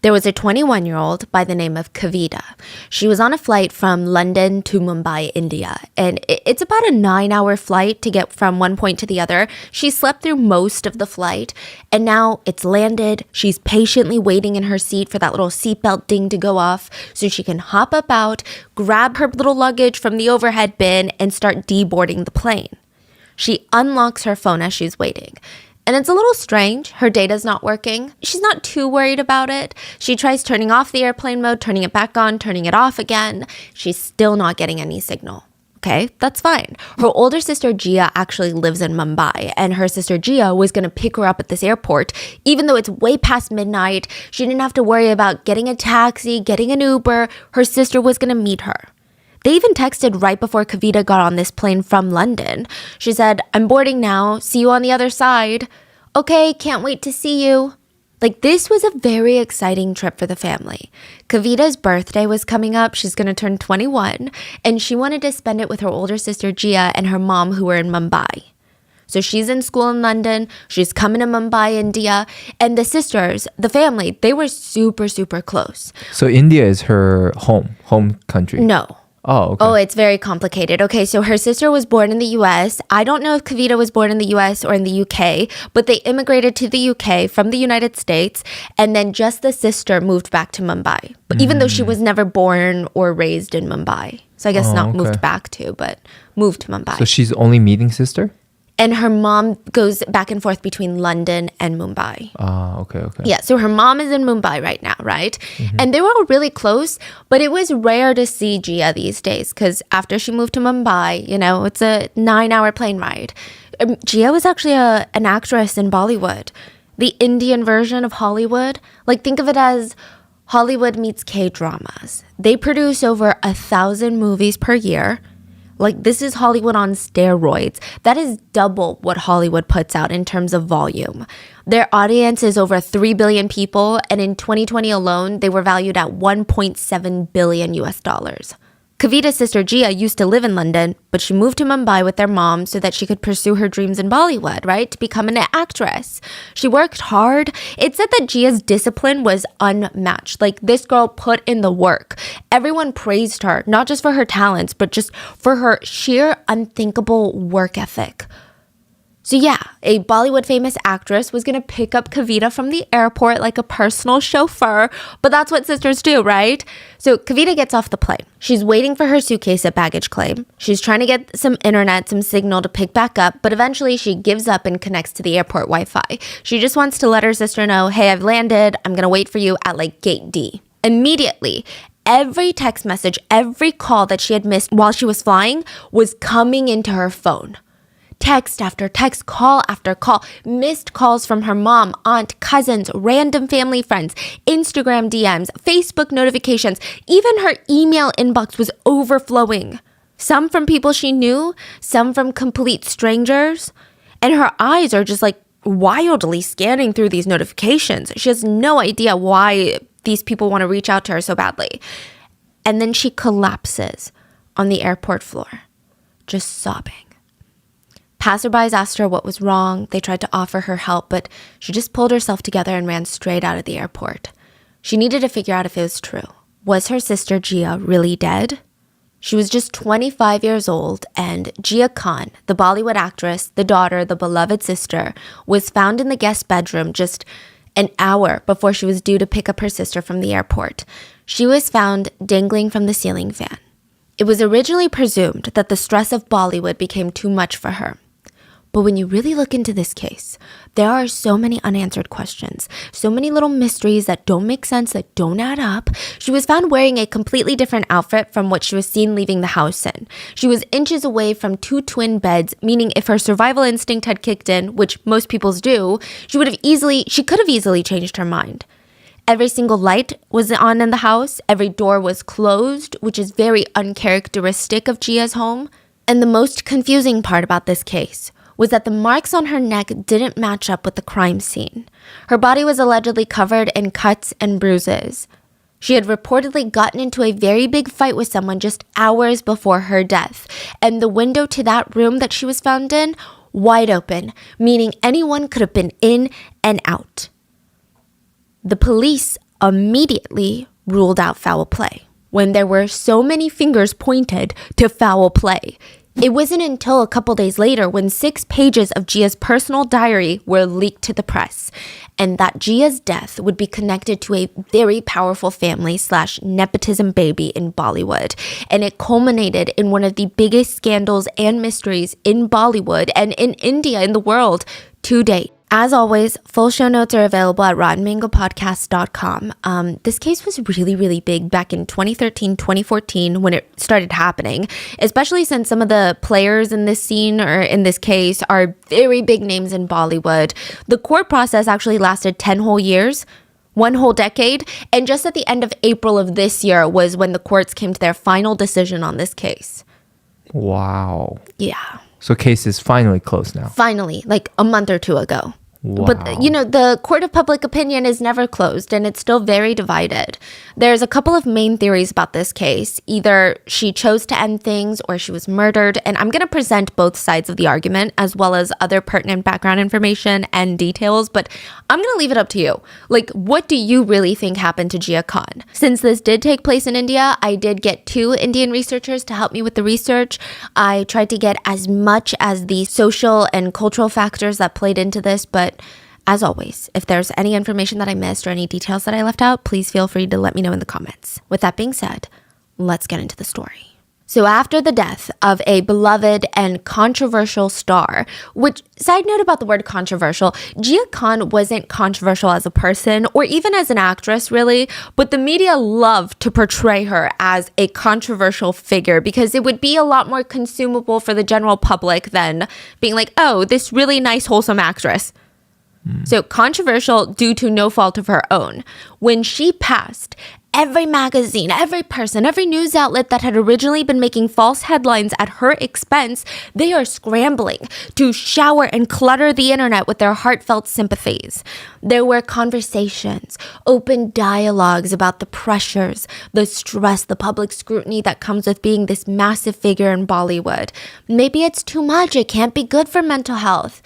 There was a 21-year-old by the name of Kavita. She was on a flight from London to Mumbai, India, and it's about a 9-hour flight to get from one point to the other. She slept through most of the flight, and now it's landed. She's patiently waiting in her seat for that little seatbelt ding to go off so she can hop up out, grab her little luggage from the overhead bin, and start deboarding the plane. She unlocks her phone as she's waiting. And it's a little strange. Her data's not working. She's not too worried about it. She tries turning off the airplane mode, turning it back on, turning it off again. She's still not getting any signal. Okay, that's fine. Her older sister Jiah actually lives in Mumbai, and her sister Jiah was going to pick her up at this airport. Even though it's way past midnight, she didn't have to worry about getting a taxi, getting an Uber. Her sister was going to meet her. They even texted right before Kavita got on this plane from London. She said, "I'm boarding now. See you on the other side." "Okay, can't wait to see you." Like, this was a very exciting trip for the family. Kavita's birthday was coming up. She's going to turn 21, and she wanted to spend it with her older sister Jiah and her mom, who were in Mumbai. So she's in school in London. She's coming to Mumbai, India. And the sisters, the family, they were super, super close. So India is her home country? No. Oh, okay. Oh, it's very complicated. Okay, so her sister was born in the US. I don't know if Kavita was born in the US or in the UK, but they immigrated to the UK from the United States, and then just the sister moved back to Mumbai, even though she was never born or raised in Mumbai. So I guess not moved back to, but moved to Mumbai. So she's only meeting sister? And her mom goes back and forth between London and Mumbai. Okay. Yeah, so her mom is in Mumbai right now, right? And they were all really close, but it was rare to see Jiah these days because after she moved to Mumbai, it's a 9-hour plane ride. Jiah was actually an actress in Bollywood, the Indian version of Hollywood. Like, think of it as Hollywood meets K-dramas. They produce over 1,000 movies per year. Like, this is Hollywood on steroids. That is double what Hollywood puts out in terms of volume. Their audience is over 3 billion people, and in 2020 alone, they were valued at $1.7 billion US. Kavita's sister Jiah used to live in London, but she moved to Mumbai with their mom so that she could pursue her dreams in Bollywood, right? To become an actress. She worked hard. It said that Jiah's discipline was unmatched. Like, this girl put in the work. Everyone praised her, not just for her talents, but just for her sheer unthinkable work ethic. So yeah, a Bollywood famous actress was going to pick up Kavita from the airport like a personal chauffeur, but that's what sisters do, right? So Kavita gets off the plane. She's waiting for her suitcase at baggage claim. She's trying to get some internet, some signal to pick back up, but eventually she gives up and connects to the airport Wi-Fi. She just wants to let her sister know, "Hey, I've landed. I'm going to wait for you at like gate D." Immediately, every text message, every call that she had missed while she was flying was coming into her phone. Text after text, call after call, missed calls from her mom, aunt, cousins, random family friends, Instagram DMs, Facebook notifications, even her email inbox was overflowing. Some from people she knew, some from complete strangers. And her eyes are just like wildly scanning through these notifications. She has no idea why these people want to reach out to her so badly. And then she collapses on the airport floor, just sobbing. Passerbys asked her what was wrong. They tried to offer her help, but she just pulled herself together and ran straight out of the airport. She needed to figure out if it was true. Was her sister Jiah really dead? She was just 25 years old, and Jiah Khan, the Bollywood actress, the daughter, the beloved sister, was found in the guest bedroom just an hour before she was due to pick up her sister from the airport. She was found dangling from the ceiling fan. It was originally presumed that the stress of Bollywood became too much for her. But when you really look into this case, there are so many unanswered questions, so many little mysteries that don't make sense, that don't add up. She was found wearing a completely different outfit from what she was seen leaving the house in. She was inches away from 2 twin beds, meaning if her survival instinct had kicked in, which most people's do, she could have easily changed her mind. Every single light was on in the house. Every door was closed, which is very uncharacteristic of Jiah's home. And the most confusing part about this case was that the marks on her neck didn't match up with the crime scene. Her body was allegedly covered in cuts and bruises. She had reportedly gotten into a very big fight with someone just hours before her death, and the window to that room that she was found in, wide open, meaning anyone could have been in and out. The police immediately ruled out foul play when there were so many fingers pointed to foul play. It wasn't until a couple days later when 6 pages of Jiah's personal diary were leaked to the press, and that Jiah's death would be connected to a very powerful family / nepotism baby in Bollywood. And it culminated in one of the biggest scandals and mysteries in Bollywood and in India, in the world, to date. As always, full show notes are available at rottenmangopodcast.com. This case was really, really big back in 2013, 2014 when it started happening, especially since some of the players in this scene or in this case are very big names in Bollywood. The court process actually lasted 10 whole years, 1 whole decade, and just at the end of April of this year was when the courts came to their final decision on this case. Wow. Yeah. So case is finally closed now. Finally, like a month or 2 ago. Wow. But, the court of public opinion is never closed and it's still very divided. There's a couple of main theories about this case. Either she chose to end things or she was murdered. And I'm going to present both sides of the argument as well as other pertinent background information and details. But I'm going to leave it up to you. Like, what do you really think happened to Jiah Khan? Since this did take place in India, I did get 2 Indian researchers to help me with the research. I tried to get as much as the social and cultural factors that played into this, but as always, if there's any information that I missed or any details that I left out, please feel free to let me know in the comments. With that being said, let's get into the story. So after the death of a beloved and controversial star, which, side note about the word controversial, Jiah Khan wasn't controversial as a person or even as an actress, really, but the media loved to portray her as a controversial figure because it would be a lot more consumable for the general public than being like, oh, this really nice, wholesome actress. So controversial due to no fault of her own. When she passed, every magazine, every person, every news outlet that had originally been making false headlines at her expense, they are scrambling to shower and clutter the internet with their heartfelt sympathies. There were conversations, open dialogues about the pressures, the stress, the public scrutiny that comes with being this massive figure in Bollywood. Maybe it's too much, it can't be good for mental health.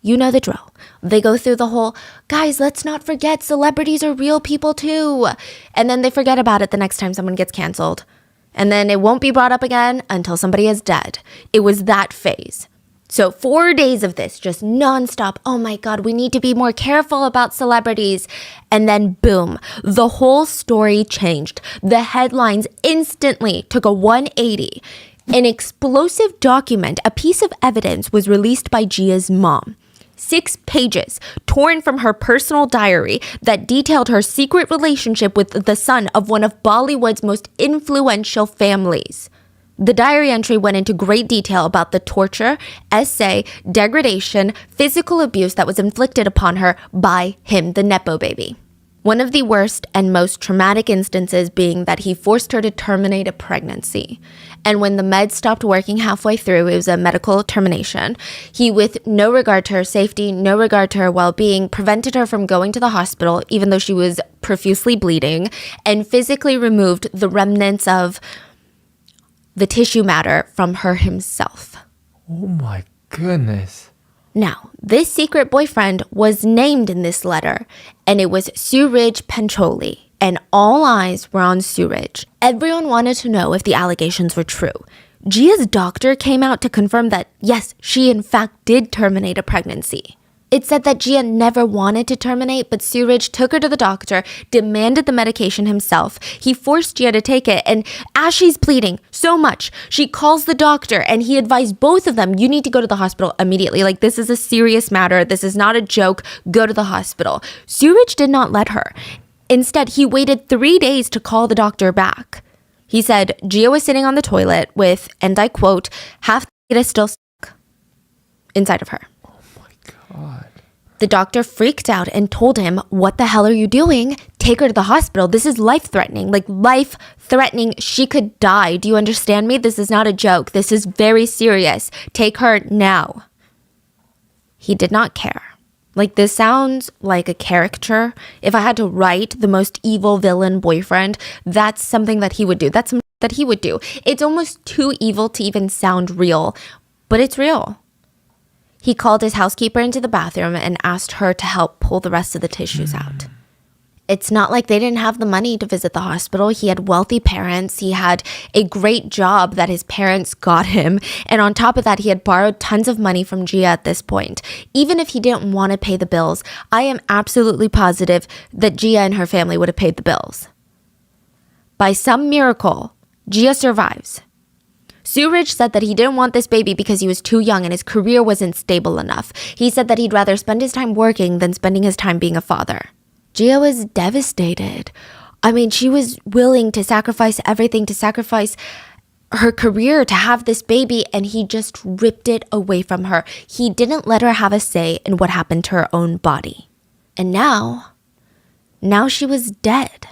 You know the drill. They go through the whole, guys, let's not forget celebrities are real people too. And then they forget about it the next time someone gets canceled. And then it won't be brought up again until somebody is dead. It was that phase. So 4 days of this, just nonstop. Oh my God, we need to be more careful about celebrities. And then boom, the whole story changed. The headlines instantly took a 180. An explosive document, a piece of evidence, was released by Jiah's mom. 6 pages torn from her personal diary that detailed her secret relationship with the son of one of Bollywood's most influential families. The diary entry went into great detail about the torture, essay, degradation, physical abuse that was inflicted upon her by him, the Nepo baby. One of the worst and most traumatic instances being that he forced her to terminate a pregnancy. And when the meds stopped working halfway through, it was a medical termination. He, with no regard to her safety, no regard to her well-being, prevented her from going to the hospital, even though she was profusely bleeding, and physically removed the remnants of the tissue matter from her himself. Oh my goodness. Now, this secret boyfriend was named in this letter, and it was Suraj Pancholi, and all eyes were on Suraj. Everyone wanted to know if the allegations were true. Jiah's doctor came out to confirm that, yes, she in fact did terminate a pregnancy. It said that Jiah never wanted to terminate, but Suraj took her to the doctor, demanded the medication himself. He forced Jiah to take it, and as she's bleeding so much, she calls the doctor, and he advised both of them, you need to go to the hospital immediately. Like, this is a serious matter. This is not a joke. Go to the hospital. Suraj did not let her. Instead, he waited 3 days to call the doctor back. He said Jiah was sitting on the toilet with, and I quote, half the fetus still stuck inside of her. God. The doctor freaked out and told him, what the hell are you doing? Take her to the hospital. This is life-threatening. Like, life-threatening. She could die. Do you understand me? This is not a joke. This is very serious. Take her now. He did not care. Like, this sounds like a caricature. If I had to write the most evil villain boyfriend, that's something that he would do. That's something that he would do. It's almost too evil to even sound real, but it's real. He called his housekeeper into the bathroom and asked her to help pull the rest of the tissues out. It's not like they didn't have the money to visit the hospital. He had wealthy parents. He had a great job that his parents got him. And on top of that, he had borrowed tons of money from Jiah at this point. Even if he didn't want to pay the bills, I am absolutely positive that Jiah and her family would have paid the bills. By some miracle, Jiah survives. Suraj said that he didn't want this baby because he was too young and his career wasn't stable enough. He said that he'd rather spend his time working than spending his time being a father. Jiah was devastated. I mean, she was willing to sacrifice everything, to sacrifice her career to have this baby, and he just ripped it away from her. He didn't let her have a say in what happened to her own body. And now she was dead.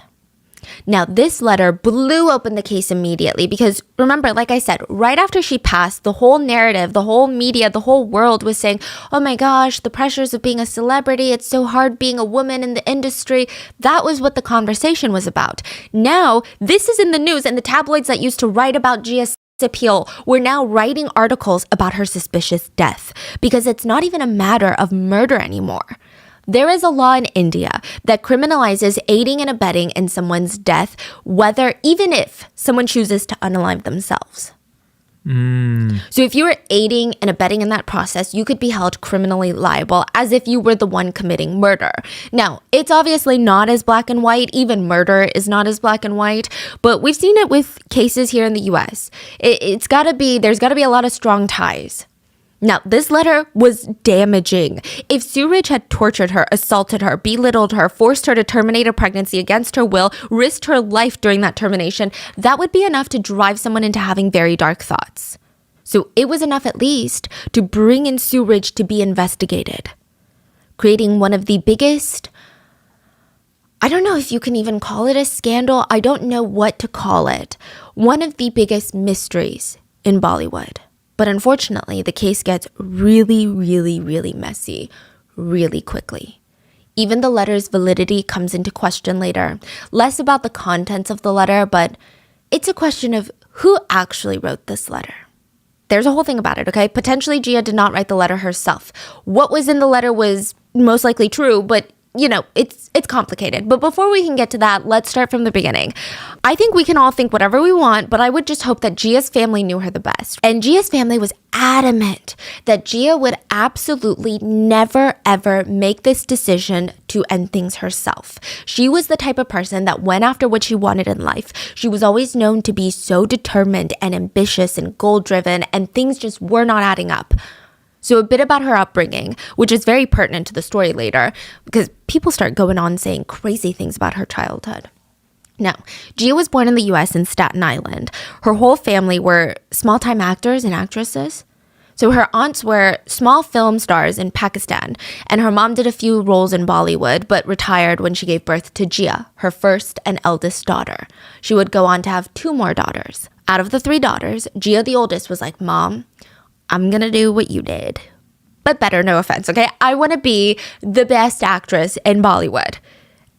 Now, this letter blew open the case immediately because, remember, like I said, right after she passed, the whole narrative, the whole media, the whole world was saying, oh my gosh, the pressures of being a celebrity, it's so hard being a woman in the industry. That was what the conversation was about. Now, this is in the news, and the tabloids that used to write about Jiah's appeal were now writing articles about her suspicious death because it's not even a matter of murder anymore. There is a law in India that criminalizes aiding and abetting in someone's death, even if someone chooses to unalive themselves. So if you were aiding and abetting in that process, you could be held criminally liable as if you were the one committing murder. Now, it's obviously not as black and white. Even murder is not as black and white, but we've seen it with cases here in the US. There's got to be a lot of strong ties. Now, this letter was damaging. If Suraj had tortured her, assaulted her, belittled her, forced her to terminate a pregnancy against her will, risked her life during that termination, that would be enough to drive someone into having very dark thoughts. So it was enough at least to bring in Suraj to be investigated, creating one of the biggest, I don't know if you can even call it a scandal. I don't know what to call it. One of the biggest mysteries in Bollywood. But unfortunately, the case gets really, really, really messy really quickly. Even the letter's validity comes into question later. Less about the contents of the letter, but it's a question of who actually wrote this letter. There's a whole thing about it, okay? Potentially, Jiah did not write the letter herself. What was in the letter was most likely true, but it's complicated. But before we can get to that, let's start from the beginning. I think we can all think whatever we want, but I would just hope that Jiah's family knew her the best. And Jiah's family was adamant that Jiah would absolutely never, ever make this decision to end things herself. She was the type of person that went after what she wanted in life. She was always known to be so determined and ambitious and goal-driven, and things just were not adding up. So a bit about her upbringing, which is very pertinent to the story later, because people start going on saying crazy things about her childhood. Now, Jiah was born in the US in Staten Island. Her whole family were small-time actors and actresses. So her aunts were small film stars in Pakistan, and her mom did a few roles in Bollywood, but retired when she gave birth to Jiah, her first and eldest daughter. She would go on to have 2 more daughters. Out of the 3 daughters, Jiah, the oldest, was like, Mom, I'm gonna do what you did, but better, no offense, okay? I want to be the best actress in Bollywood.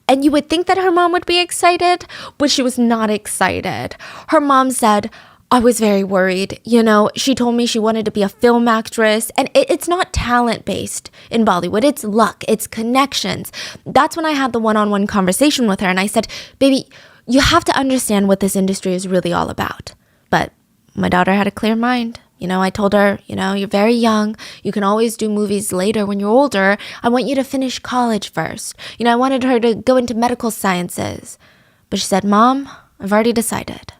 And you would think that her mom would be excited, but she was not excited. Her mom said, I was very worried. She told me she wanted to be a film actress, and it's not talent-based in Bollywood. It's luck, it's connections. That's when I had the one-on-one conversation with her, and I said, baby, you have to understand what this industry is really all about. But my daughter had a clear mind. I told her, you're very young. You can always do movies later when you're older. I want you to finish college first. I wanted her to go into medical sciences. But she said, Mom, I've already decided.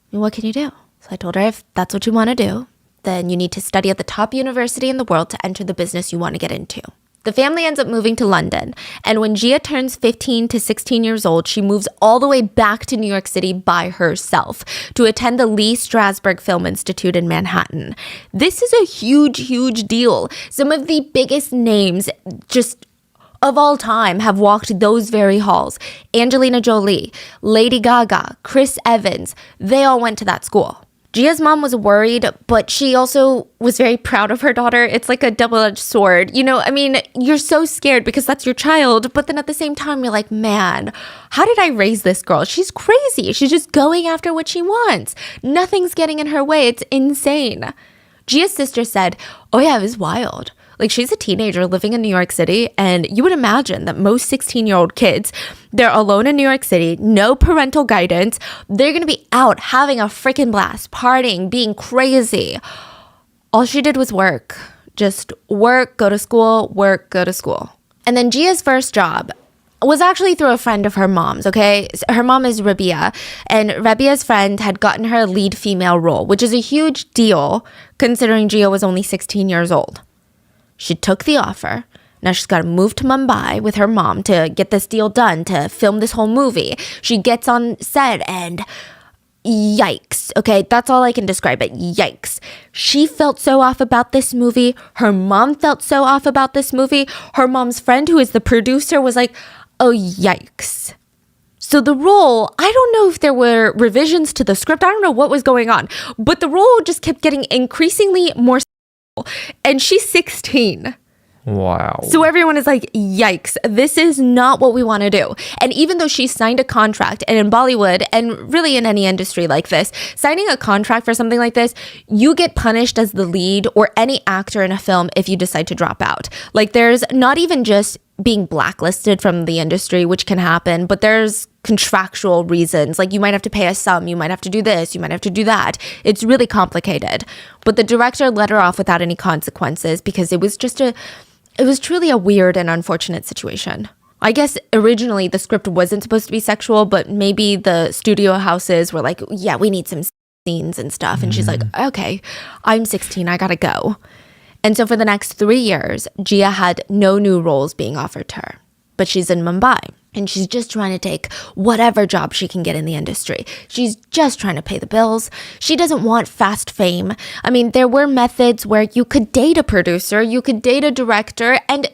What can you do? So I told her, if that's what you want to do, then you need to study at the top university in the world to enter the business you want to get into. The family ends up moving to London, and when Jiah turns 15 to 16 years old, she moves all the way back to New York City by herself to attend the Lee Strasberg Film Institute in Manhattan. This is a huge, huge deal. Some of the biggest names just of all time have walked those very halls. Angelina Jolie, Lady Gaga, Chris Evans, they all went to that school. Jiah's mom was worried, but she also was very proud of her daughter. It's like a double-edged sword. You're so scared because that's your child, but then at the same time, you're like, man, how did I raise this girl? She's crazy. She's just going after what she wants. Nothing's getting in her way. It's insane. Jiah's sister said, oh yeah, it was wild. Like, she's a teenager living in New York City, and you would imagine that most 16-year-old kids, they're alone in New York City, no parental guidance. They're gonna be out having a freaking blast, partying, being crazy. All she did was work. Just work, go to school, work, go to school. And then Jia's first job was actually through a friend of her mom's, okay? Her mom is Rabia, and Rabia's friend had gotten her a lead female role, which is a huge deal considering Jiah was only 16 years old. She took the offer. Now she's got to move to Mumbai with her mom to get this deal done, to film this whole movie. She gets on set and yikes, okay? That's all I can describe it. Yikes. She felt so off about this movie. Her mom felt so off about this movie. Her mom's friend, who is the producer, was like, oh, yikes. So the role, I don't know if there were revisions to the script. I don't know what was going on, but the role just kept getting increasingly more, and she's 16. Wow. So everyone is like, yikes, this is not what we want to do. And even though she signed a contract, and in Bollywood, and really in any industry like this, signing a contract for something like this, you get punished as the lead or any actor in a film if you decide to drop out. Like, there's not even just being blacklisted from the industry, which can happen, but there's contractual reasons. Like, you might have to pay a sum, you might have to do this, you might have to do that. It's really complicated. But the director let her off without any consequences because it was truly a weird and unfortunate situation. I guess originally the script wasn't supposed to be sexual, but maybe the studio houses were like, yeah, we need some scenes and stuff. And she's like, okay, I'm 16, I gotta go. And so for the next 3 years, Jiah had no new roles being offered to her. But she's in Mumbai, and she's just trying to take whatever job she can get in the industry. She's just trying to pay the bills. She doesn't want fast fame. I mean, there were methods where you could date a producer, you could date a director, and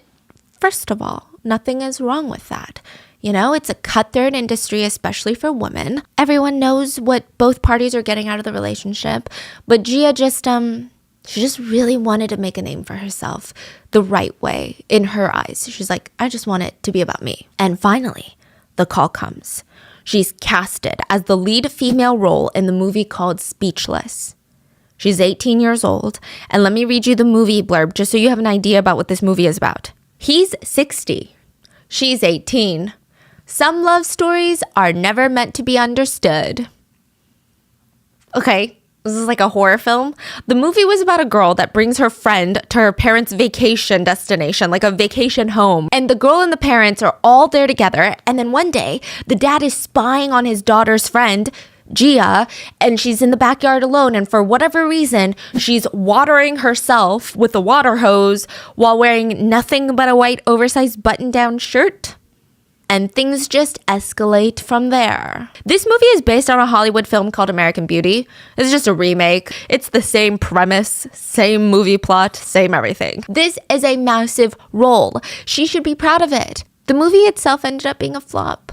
first of all, nothing is wrong with that. You know, it's a cutthroat industry, especially for women. Everyone knows what both parties are getting out of the relationship, but Jiah she just really wanted to make a name for herself the right way in her eyes. She's like, I just want it to be about me. And finally, the call comes. She's casted as the lead female role in the movie called Speechless. She's 18 years old. And let me read you the movie blurb just so you have an idea about what this movie is about. He's 60. She's 18. Some love stories are never meant to be understood. Okay. This is like a horror film. The movie was about a girl that brings her friend to her parents' vacation destination, like a vacation home. And the girl and the parents are all there together. And then one day, the dad is spying on his daughter's friend, Jiah, and she's in the backyard alone. And for whatever reason, she's watering herself with a water hose while wearing nothing but a white oversized button-down shirt. And things just escalate from there. This movie is based on a Hollywood film called American Beauty. It's just a remake. It's the same premise, same movie plot, same everything. This is a massive role. She should be proud of it. The movie itself ended up being a flop,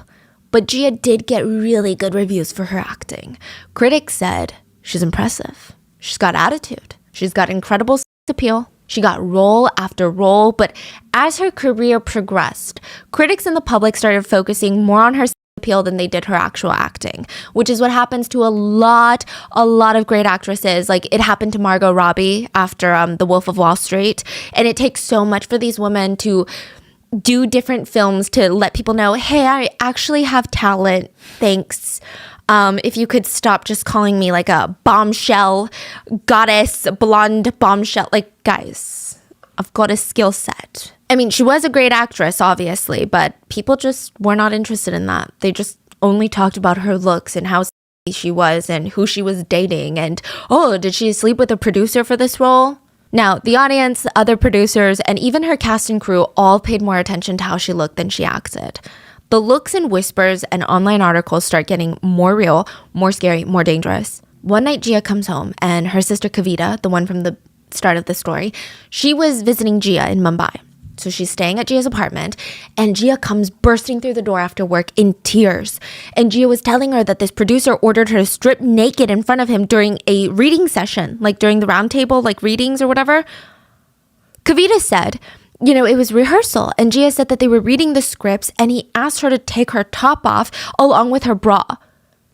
but Jiah did get really good reviews for her acting. Critics said she's impressive. She's got attitude. She's got incredible appeal. She got role after role, but as her career progressed, critics and the public started focusing more on her appeal than they did her actual acting, which is what happens to a lot of great actresses. Like, it happened to Margot Robbie after The Wolf of Wall Street, and it takes so much for these women to do different films to let people know, hey, I actually have talent, thanks. If you could stop just calling me like a bombshell goddess, blonde bombshell. Like, guys, I've got a skill set. I mean, she was a great actress, obviously, but people just were not interested in that. They just only talked about her looks and how she was and who she was dating. And, oh, did she sleep with a producer for this role? Now, the audience, other producers, and even her cast and crew all paid more attention to how she looked than she acted. The looks and whispers and online articles start getting more real, more scary, more dangerous. One night, Jiah comes home, and her sister Kavita, the one from the start of the story, she was visiting Jiah in Mumbai. So she's staying at Jiah's apartment, and Jiah comes bursting through the door after work in tears. And Jiah was telling her that this producer ordered her to strip naked in front of him during a reading session, like during the round table, like readings or whatever. Kavita said, you know, it was rehearsal, and Jiah said that they were reading the scripts, and he asked her to take her top off along with her bra.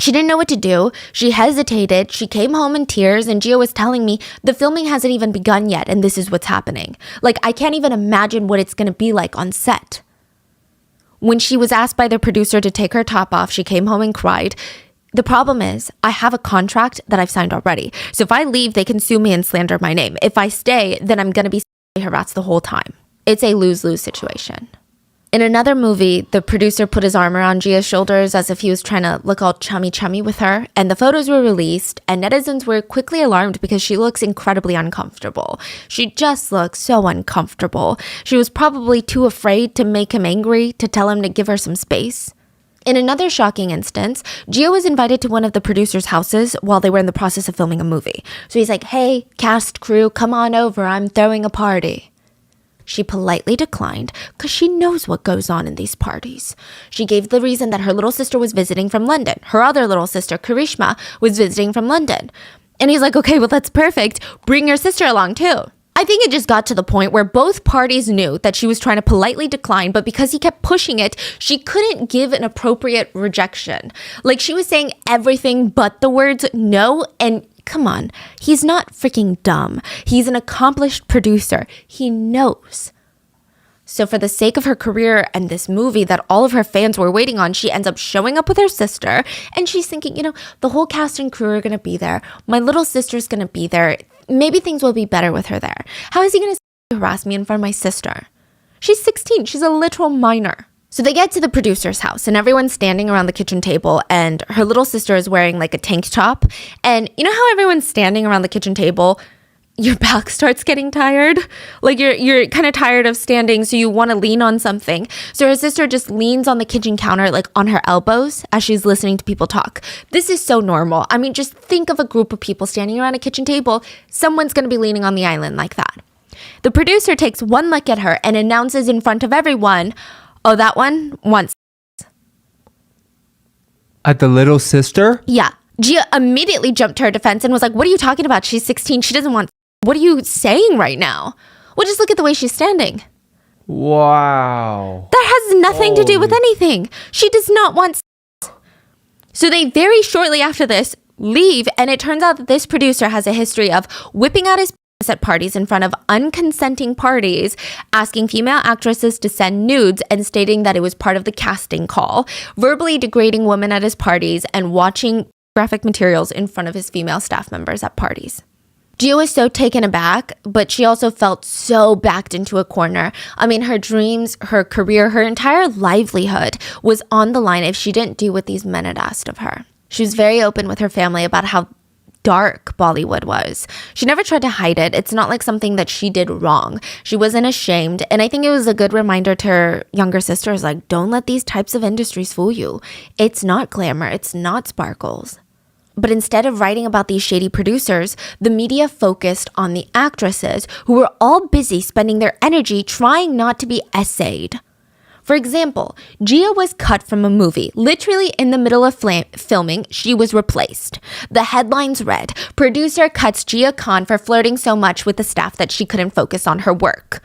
She didn't know what to do. She hesitated. She came home in tears, and Jiah was telling me the filming hasn't even begun yet, and this is what's happening. Like, I can't even imagine what it's going to be like on set. When she was asked by the producer to take her top off, she came home and cried. The problem is, I have a contract that I've signed already. So if I leave, they can sue me and slander my name. If I stay, then I'm going to be harassed the whole time. It's a lose-lose situation. In another movie, the producer put his arm around Jiah's shoulders as if he was trying to look all chummy with her, and the photos were released, and netizens were quickly alarmed because she looks incredibly uncomfortable. She just looks so uncomfortable. She was probably too afraid to make him angry, to tell him to give her some space. In another shocking instance, Jiah was invited to one of the producers' houses while they were in the process of filming a movie. So he's like, "Hey, cast crew, come on over, I'm throwing a party." She politely declined because she knows what goes on in these parties. She gave the reason that her little sister was visiting from London. Her other little sister, Karishma, was visiting from London. And he's like, "Okay, well, that's perfect. Bring your sister along too." I think it just got to the point where both parties knew that she was trying to politely decline, but because he kept pushing it, she couldn't give an appropriate rejection. Like, she was saying everything but the words no, and come on, he's not freaking dumb. He's an accomplished producer. He knows. So for the sake of her career and this movie that all of her fans were waiting on, she ends up showing up with her sister, and she's thinking, the whole cast and crew are going to be there. My little sister's going to be there. Maybe things will be better with her there. How is he going to harass me in front of my sister? She's 16. She's a literal minor. So they get to the producer's house, and everyone's standing around the kitchen table, and her little sister is wearing like a tank top. And you know how everyone's standing around the kitchen table? Your back starts getting tired. Like you're kind of tired of standing, so you want to lean on something. So her sister just leans on the kitchen counter, like on her elbows, as she's listening to people talk. This is so normal. I mean, just think of a group of people standing around a kitchen table. Someone's going to be leaning on the island like that. The producer takes one look at her and announces in front of everyone, "Oh, that one wants." At the little sister? Yeah. Jiah immediately jumped to her defense and was like, "What are you talking about? She's 16. She doesn't want." What are you saying right now? Well, just look at the way she's standing. Wow. That has nothing to do with anything. She does not want. So they very shortly after this leave, and it turns out that this producer has a history of whipping out his at parties in front of unconsenting parties, asking female actresses to send nudes and stating that it was part of the casting call, verbally degrading women at his parties, and watching graphic materials in front of his female staff members at parties. Jiah was so taken aback, but she also felt so backed into a corner. I mean, her dreams, her career, her entire livelihood was on the line if she didn't do what these men had asked of her. She was very open with her family about how dark Bollywood was. She never tried to hide it. It's not like something that she did wrong. She wasn't ashamed. And I think it was a good reminder to her younger sisters, like, don't let these types of industries fool you. It's not glamour. It's not sparkles. But instead of writing about these shady producers, the media focused on the actresses who were all busy spending their energy trying not to be essayed. For example, Jiah was cut from a movie. Literally in the middle of filming, she was replaced. The headlines read, "Producer cuts Jiah Khan for flirting so much with the staff that she couldn't focus on her work."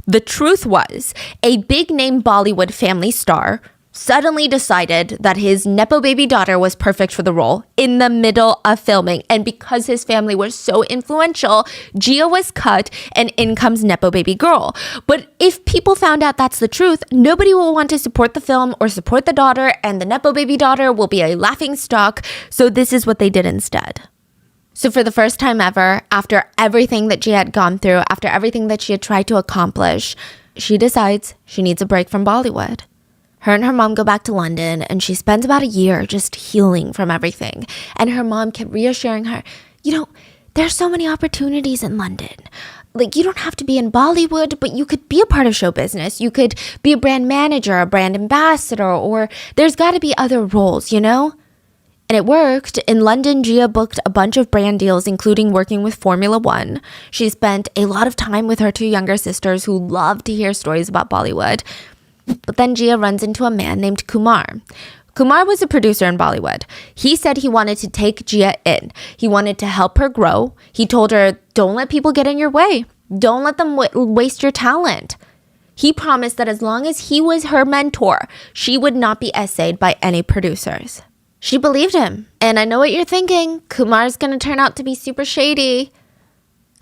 The truth was, a big-name Bollywood family star suddenly decided that his Nepo baby daughter was perfect for the role in the middle of filming. And because his family was so influential, Jiah was cut and in comes Nepo baby girl. But if people found out that's the truth, nobody will want to support the film or support the daughter, and the Nepo baby daughter will be a laughing stock. So this is what they did instead. So for the first time ever, after everything that Jiah had gone through, after everything that she had tried to accomplish, she decides she needs a break from Bollywood. Her and her mom go back to London, and she spends about a year just healing from everything. And her mom kept reassuring her, there's so many opportunities in London. Like, you don't have to be in Bollywood, but you could be a part of show business. You could be a brand manager, a brand ambassador, or there's got to be other roles, And it worked. In London, Jiah booked a bunch of brand deals, including working with Formula One. She spent a lot of time with her two younger sisters who loved to hear stories about Bollywood. But then Jiah runs into a man named Kumar. Kumar was a producer in Bollywood. He said he wanted to take Jiah in. He wanted to help her grow. He told her, don't let people get in your way. Don't let them waste your talent. He promised that as long as he was her mentor, she would not be essayed by any producers. She believed him. And I know what you're thinking. Kumar's gonna turn out to be super shady.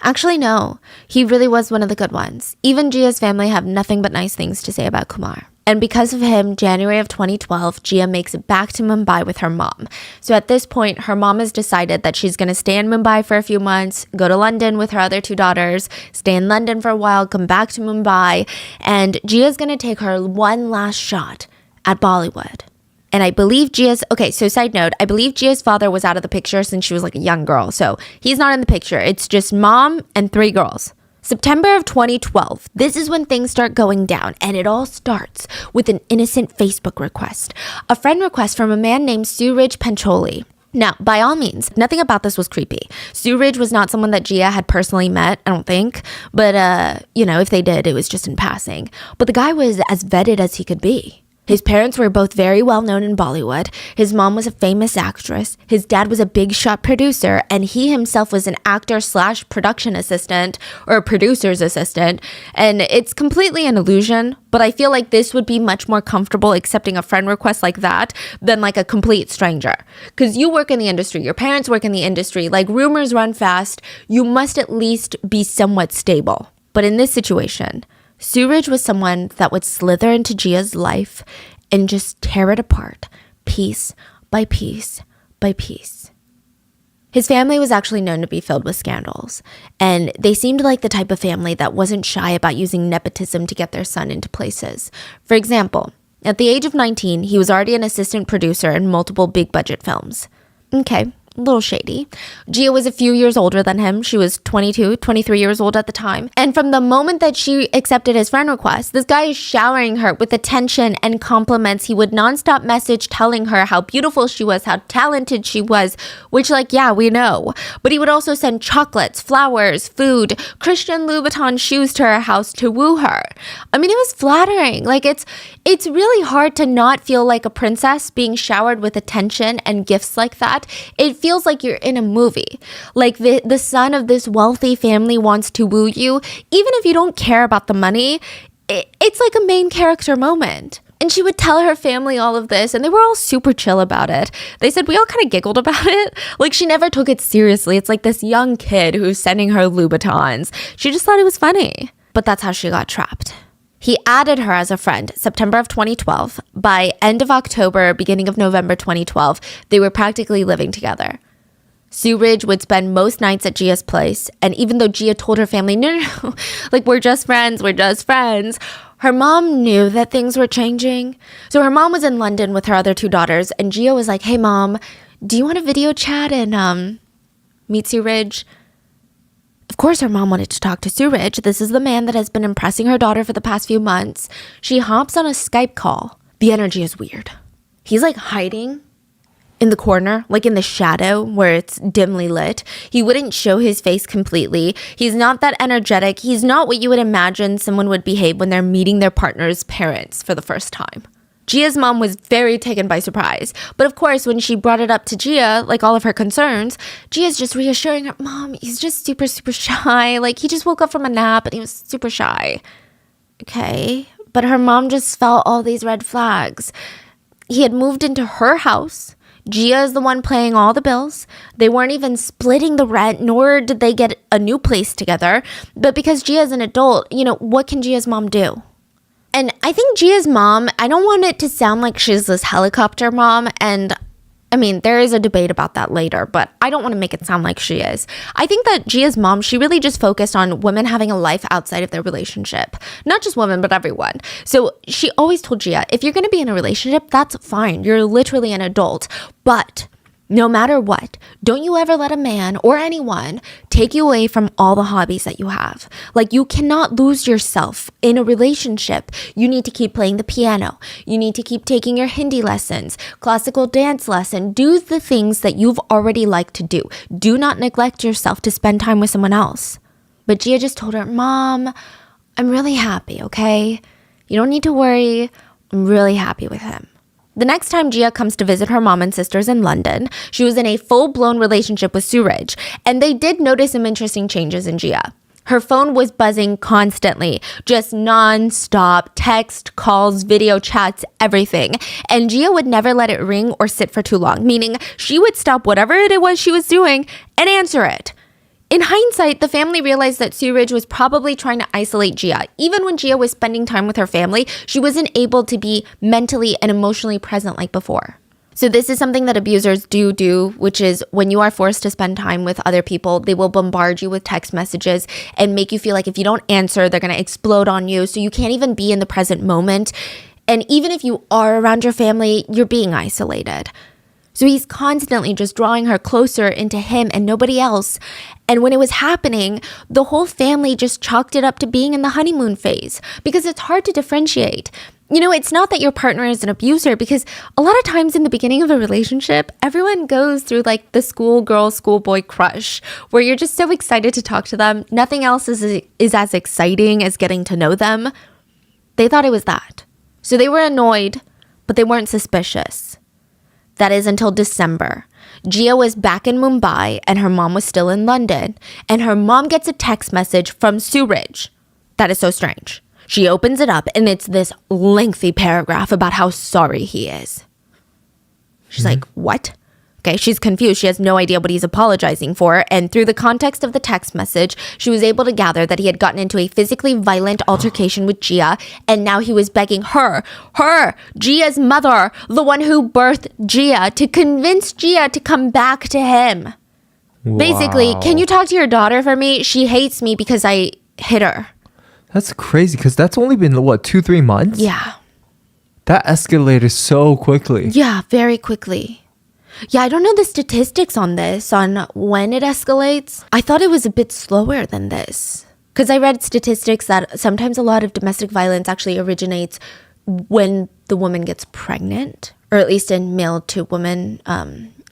Actually, no. He really was one of the good ones. Even Jia's family have nothing but nice things to say about Kumar. And because of him, January of 2012, Jiah makes it back to Mumbai with her mom. So at this point, her mom has decided that she's going to stay in Mumbai for a few months, go to London with her other two daughters, stay in London for a while, come back to Mumbai, and Jia's going to take her one last shot at Bollywood. And I believe side note, I believe Jia's father was out of the picture since she was like a young girl. So he's not in the picture. It's just mom and 3 girls. September of 2012, this is when things start going down, and it all starts with an innocent Facebook request. A friend request from a man named Suraj Pancholi. Now, by all means, nothing about this was creepy. Suraj was not someone that Jiah had personally met, I don't think. But, if they did, it was just in passing. But the guy was as vetted as he could be. His parents were both very well known in Bollywood. His mom was a famous actress. His dad was a big shot producer, and he himself was an actor/production assistant or a producer's assistant. And it's completely an illusion, but I feel like this would be much more comfortable accepting a friend request like that than like a complete stranger. Because you work in the industry, your parents work in the industry, like rumors run fast. You must at least be somewhat stable. But in this situation, Suraj was someone that would slither into Jia's life and just tear it apart, piece by piece by piece. His family was actually known to be filled with scandals, and they seemed like the type of family that wasn't shy about using nepotism to get their son into places. For example, at the age of 19, he was already an assistant producer in multiple big-budget films. Okay, a little shady. Jiah was a few years older than him. She was 22, 23 years old at the time. And from the moment that she accepted his friend request, this guy is showering her with attention and compliments. He would nonstop message telling her how beautiful she was, how talented she was, which we know. But he would also send chocolates, flowers, food, Christian Louboutin shoes to her house to woo her. I mean, it was flattering. It's really hard to not feel like a princess being showered with attention and gifts like that. It feels like you're in a movie. Like the son of this wealthy family wants to woo you. Even if you don't care about the money, it's like a main character moment. And she would tell her family all of this, and they were all super chill about it. They said we all kind of giggled about it. Like, she never took it seriously. It's like this young kid who's sending her Louboutins. She just thought it was funny. But that's how she got trapped. He added her as a friend, September of 2012. By end of October, beginning of November 2012, they were practically living together. Suraj would spend most nights at Jia's place, and even though Jiah told her family, no, we're just friends, her mom knew that things were changing. So her mom was in London with her other 2 daughters, and Jiah was like, hey mom, do you want a video chat and meet Suraj? Of course, her mom wanted to talk to Suraj. This is the man that has been impressing her daughter for the past few months. She hops on a Skype call. The energy is weird. He's hiding in the corner, in the shadow where it's dimly lit. He wouldn't show his face completely. He's not that energetic. He's not what you would imagine someone would behave when they're meeting their partner's parents for the first time. Jia's mom was very taken by surprise. But of course, when she brought it up to Jiah, all of her concerns, Jia's just reassuring her, Mom, he's just super, super shy. He just woke up from a nap and he was super shy. Okay. But her mom just felt all these red flags. He had moved into her house. Jiah is the one paying all the bills. They weren't even splitting the rent, nor did they get a new place together. But because Jia's an adult, what can Jia's mom do? And I think Jia's mom, I don't want it to sound like she's this helicopter mom. And I mean, there is a debate about that later, but I don't want to make it sound like she is. I think that Jia's mom, she really just focused on women having a life outside of their relationship. Not just women, but everyone. So she always told Jiah, if you're going to be in a relationship, that's fine. You're literally an adult. But no matter what, don't you ever let a man or anyone take you away from all the hobbies that you have. You cannot lose yourself in a relationship. You need to keep playing the piano. You need to keep taking your Hindi lessons, classical dance lesson. Do the things that you've already liked to do. Do not neglect yourself to spend time with someone else. But Jiah just told her, Mom, I'm really happy, okay? You don't need to worry. I'm really happy with him. The next time Jiah comes to visit her mom and sisters in London, she was in a full-blown relationship with Suraj, and they did notice some interesting changes in Jiah. Her phone was buzzing constantly, just non-stop text, calls, video chats, everything. And Jiah would never let it ring or sit for too long, meaning she would stop whatever it was she was doing and answer it. In hindsight, the family realized that Suraj was probably trying to isolate Jiah. Even when Jiah was spending time with her family, she wasn't able to be mentally and emotionally present like before. So this is something that abusers do, which is when you are forced to spend time with other people, they will bombard you with text messages and make you feel like if you don't answer, they're going to explode on you. So you can't even be in the present moment. And even if you are around your family, you're being isolated. So he's constantly just drawing her closer into him and nobody else. And when it was happening, the whole family just chalked it up to being in the honeymoon phase because it's hard to differentiate. You know, it's not that your partner is an abuser because a lot of times in the beginning of a relationship, everyone goes through like the schoolgirl, schoolboy crush where you're just so excited to talk to them. Nothing else is as exciting as getting to know them. They thought it was that. So they were annoyed, but they weren't suspicious. That is until December. Jiah was back in Mumbai and her mom was still in London. And her mom gets a text message from Suraj. That is so strange. She opens it up and it's this lengthy paragraph about how sorry he is. She's like, what? Okay, she's confused. She has no idea what he's apologizing for. And through the context of the text message, she was able to gather that he had gotten into a physically violent altercation with Jiah. And now he was begging her, Jiah's mother, the one who birthed Jiah, to convince Jiah to come back to him. Wow. Basically, can you talk to your daughter for me? She hates me because I hit her. That's crazy because that's only been, 2-3 months? Yeah. That escalated so quickly. Yeah, very quickly. Yeah, I don't know the statistics on this, on when it escalates. I thought it was a bit slower than this. Because I read statistics that sometimes a lot of domestic violence actually originates when the woman gets pregnant, or at least in male to woman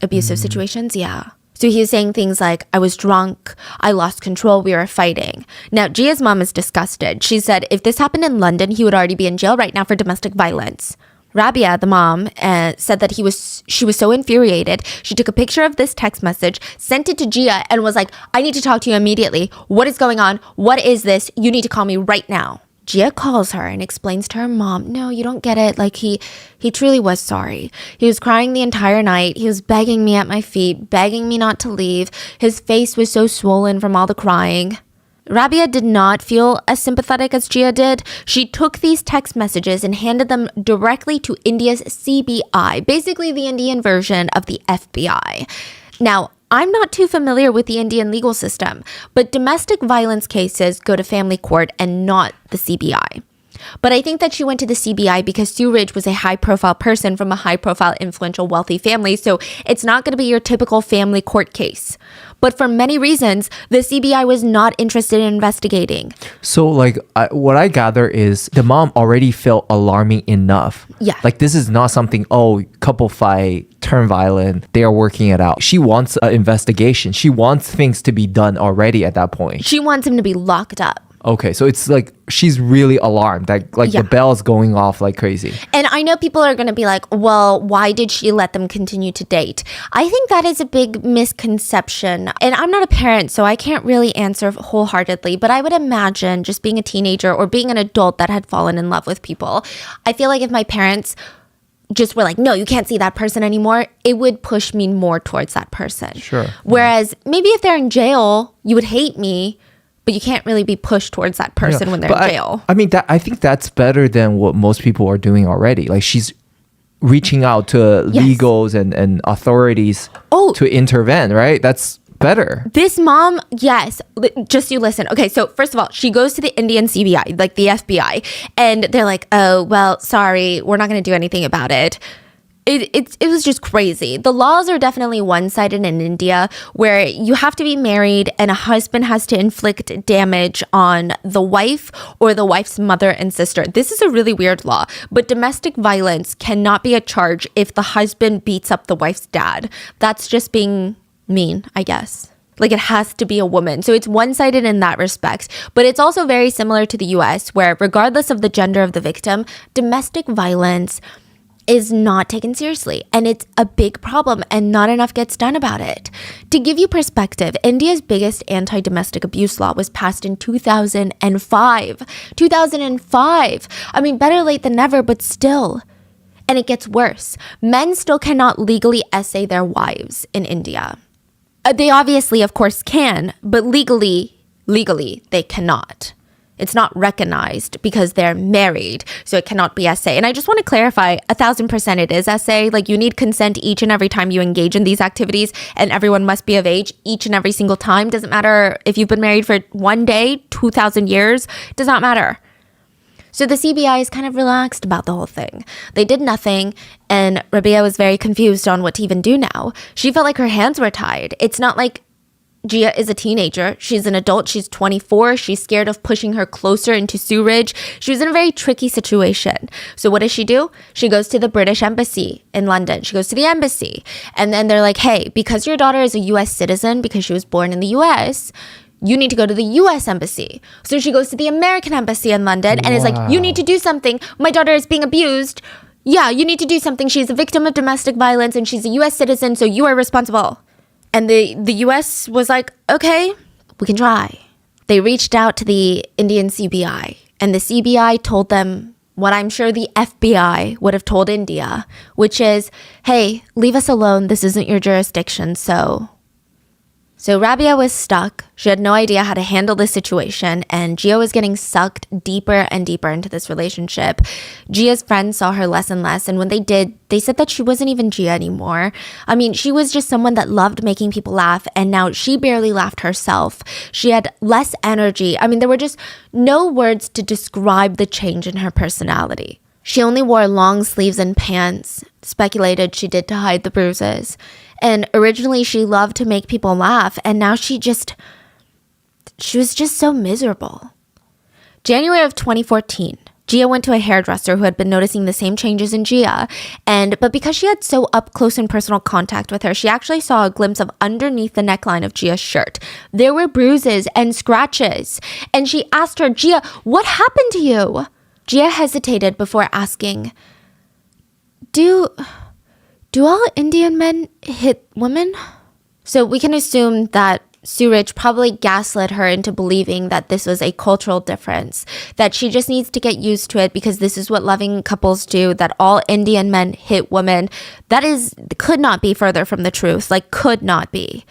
abusive situations. Yeah. So he was saying things like, I was drunk, I lost control, we were fighting. Now, Jiah's mom is disgusted. She said if this happened in London, he would already be in jail right now for domestic violence. Rabia, the mom, said that she was so infuriated. She took a picture of this text message, sent it to Jiah, and was like, I need to talk to you immediately. What is going on? What is this? You need to call me right now. Jiah calls her and explains to her mom, no, you don't get it. Like he truly was sorry. He was crying the entire night. He was begging me at my feet, begging me not to leave. His face was so swollen from all the crying. Rabia did not feel as sympathetic as Jiah did. She took these text messages and handed them directly to India's CBI, basically the Indian version of the FBI. Now, I'm not too familiar with the Indian legal system, but domestic violence cases go to family court and not the CBI. But I think that she went to the CBI because Suraj was a high-profile person from a high-profile, influential, wealthy family, so it's not going to be your typical family court case. But for many reasons, the CBI was not interested in investigating. So, what I gather is the mom already felt alarming enough. Yeah. Like, this is not something, couple fight, turn violent, they are working it out. She wants an investigation. She wants things to be done already at that point. She wants him to be locked up. Okay, so it's like she's really alarmed. The bell's going off like crazy. And I know people are going to be like, well, why did she let them continue to date? I think that is a big misconception. And I'm not a parent, so I can't really answer wholeheartedly. But I would imagine just being a teenager or being an adult that had fallen in love with people. I feel like if my parents just were like, no, you can't see that person anymore, it would push me more towards that person. Sure. Whereas maybe if they're in jail, you would hate me. But you can't really be pushed towards that person when they're in jail. I think that's better than what most people are doing already. Like she's reaching out to legals and authorities to intervene, right? That's better. This mom, yes. Just you listen. Okay, so first of all, she goes to the Indian CBI, like the FBI, and they're like, oh, well, sorry, we're not going to do anything about it. It was just crazy. The laws are definitely one-sided in India where you have to be married and a husband has to inflict damage on the wife or the wife's mother and sister. This is a really weird law, but domestic violence cannot be a charge if the husband beats up the wife's dad. That's just being mean, I guess. Like it has to be a woman. So it's one-sided in that respect. But it's also very similar to the US where regardless of the gender of the victim, domestic violence is not taken seriously, and it's a big problem, and not enough gets done about it. To give you perspective, India's biggest anti-domestic abuse law was passed in 2005. 2005. I mean, better late than never, but still. And it gets worse. Men still cannot legally essay their wives in India. They obviously, of course, can, but legally, they cannot. It's not recognized because they're married, so it cannot be essay. And I just want to clarify, 1000% it is essay. Like, you need consent each and every time you engage in these activities, and everyone must be of age each and every single time. Doesn't matter if you've been married for 1 day, 2,000 years, does not matter. So the CBI is kind of relaxed about the whole thing. They did nothing, and Rabia was very confused on what to even do now. She felt like her hands were tied. It's not like Jiah is a teenager. She's an adult. She's 24. She's scared of pushing her closer into Suraj. She was in a very tricky situation. So what does she do? She goes to the British embassy in London. She goes to the embassy. And then they're like, hey, because your daughter is a US citizen, because she was born in the US, you need to go to the US embassy. So she goes to the American embassy in London and is like, you need to do something. My daughter is being abused. Yeah, you need to do something. She's a victim of domestic violence and she's a US citizen, so you are responsible. And the US was like, okay, we can try. They reached out to the Indian CBI, and the CBI told them what I'm sure the FBI would have told India, which is, hey, leave us alone. This isn't your jurisdiction, So Rabia was stuck. She had no idea how to handle this situation, and Jiah was getting sucked deeper and deeper into this relationship. Jiah's friends saw her less and less, and when they did, they said that she wasn't even Jiah anymore. I mean, she was just someone that loved making people laugh, and now she barely laughed herself. She had less energy. I mean, there were just no words to describe the change in her personality. She only wore long sleeves and pants, speculated she did to hide the bruises. And originally she loved to make people laugh, and now she was just so miserable. January of 2014, Jiah went to a hairdresser who had been noticing the same changes in Jiah, but because she had so up close and personal contact with her, she actually saw a glimpse of underneath the neckline of Jiah's shirt. There were bruises and scratches, and she asked her, Jiah, what happened to you? Jiah hesitated before asking, Do all Indian men hit women? So we can assume that Suraj probably gaslit her into believing that this was a cultural difference, that she just needs to get used to it because this is what loving couples do, that all Indian men hit women. That could not be further from the truth, could not be.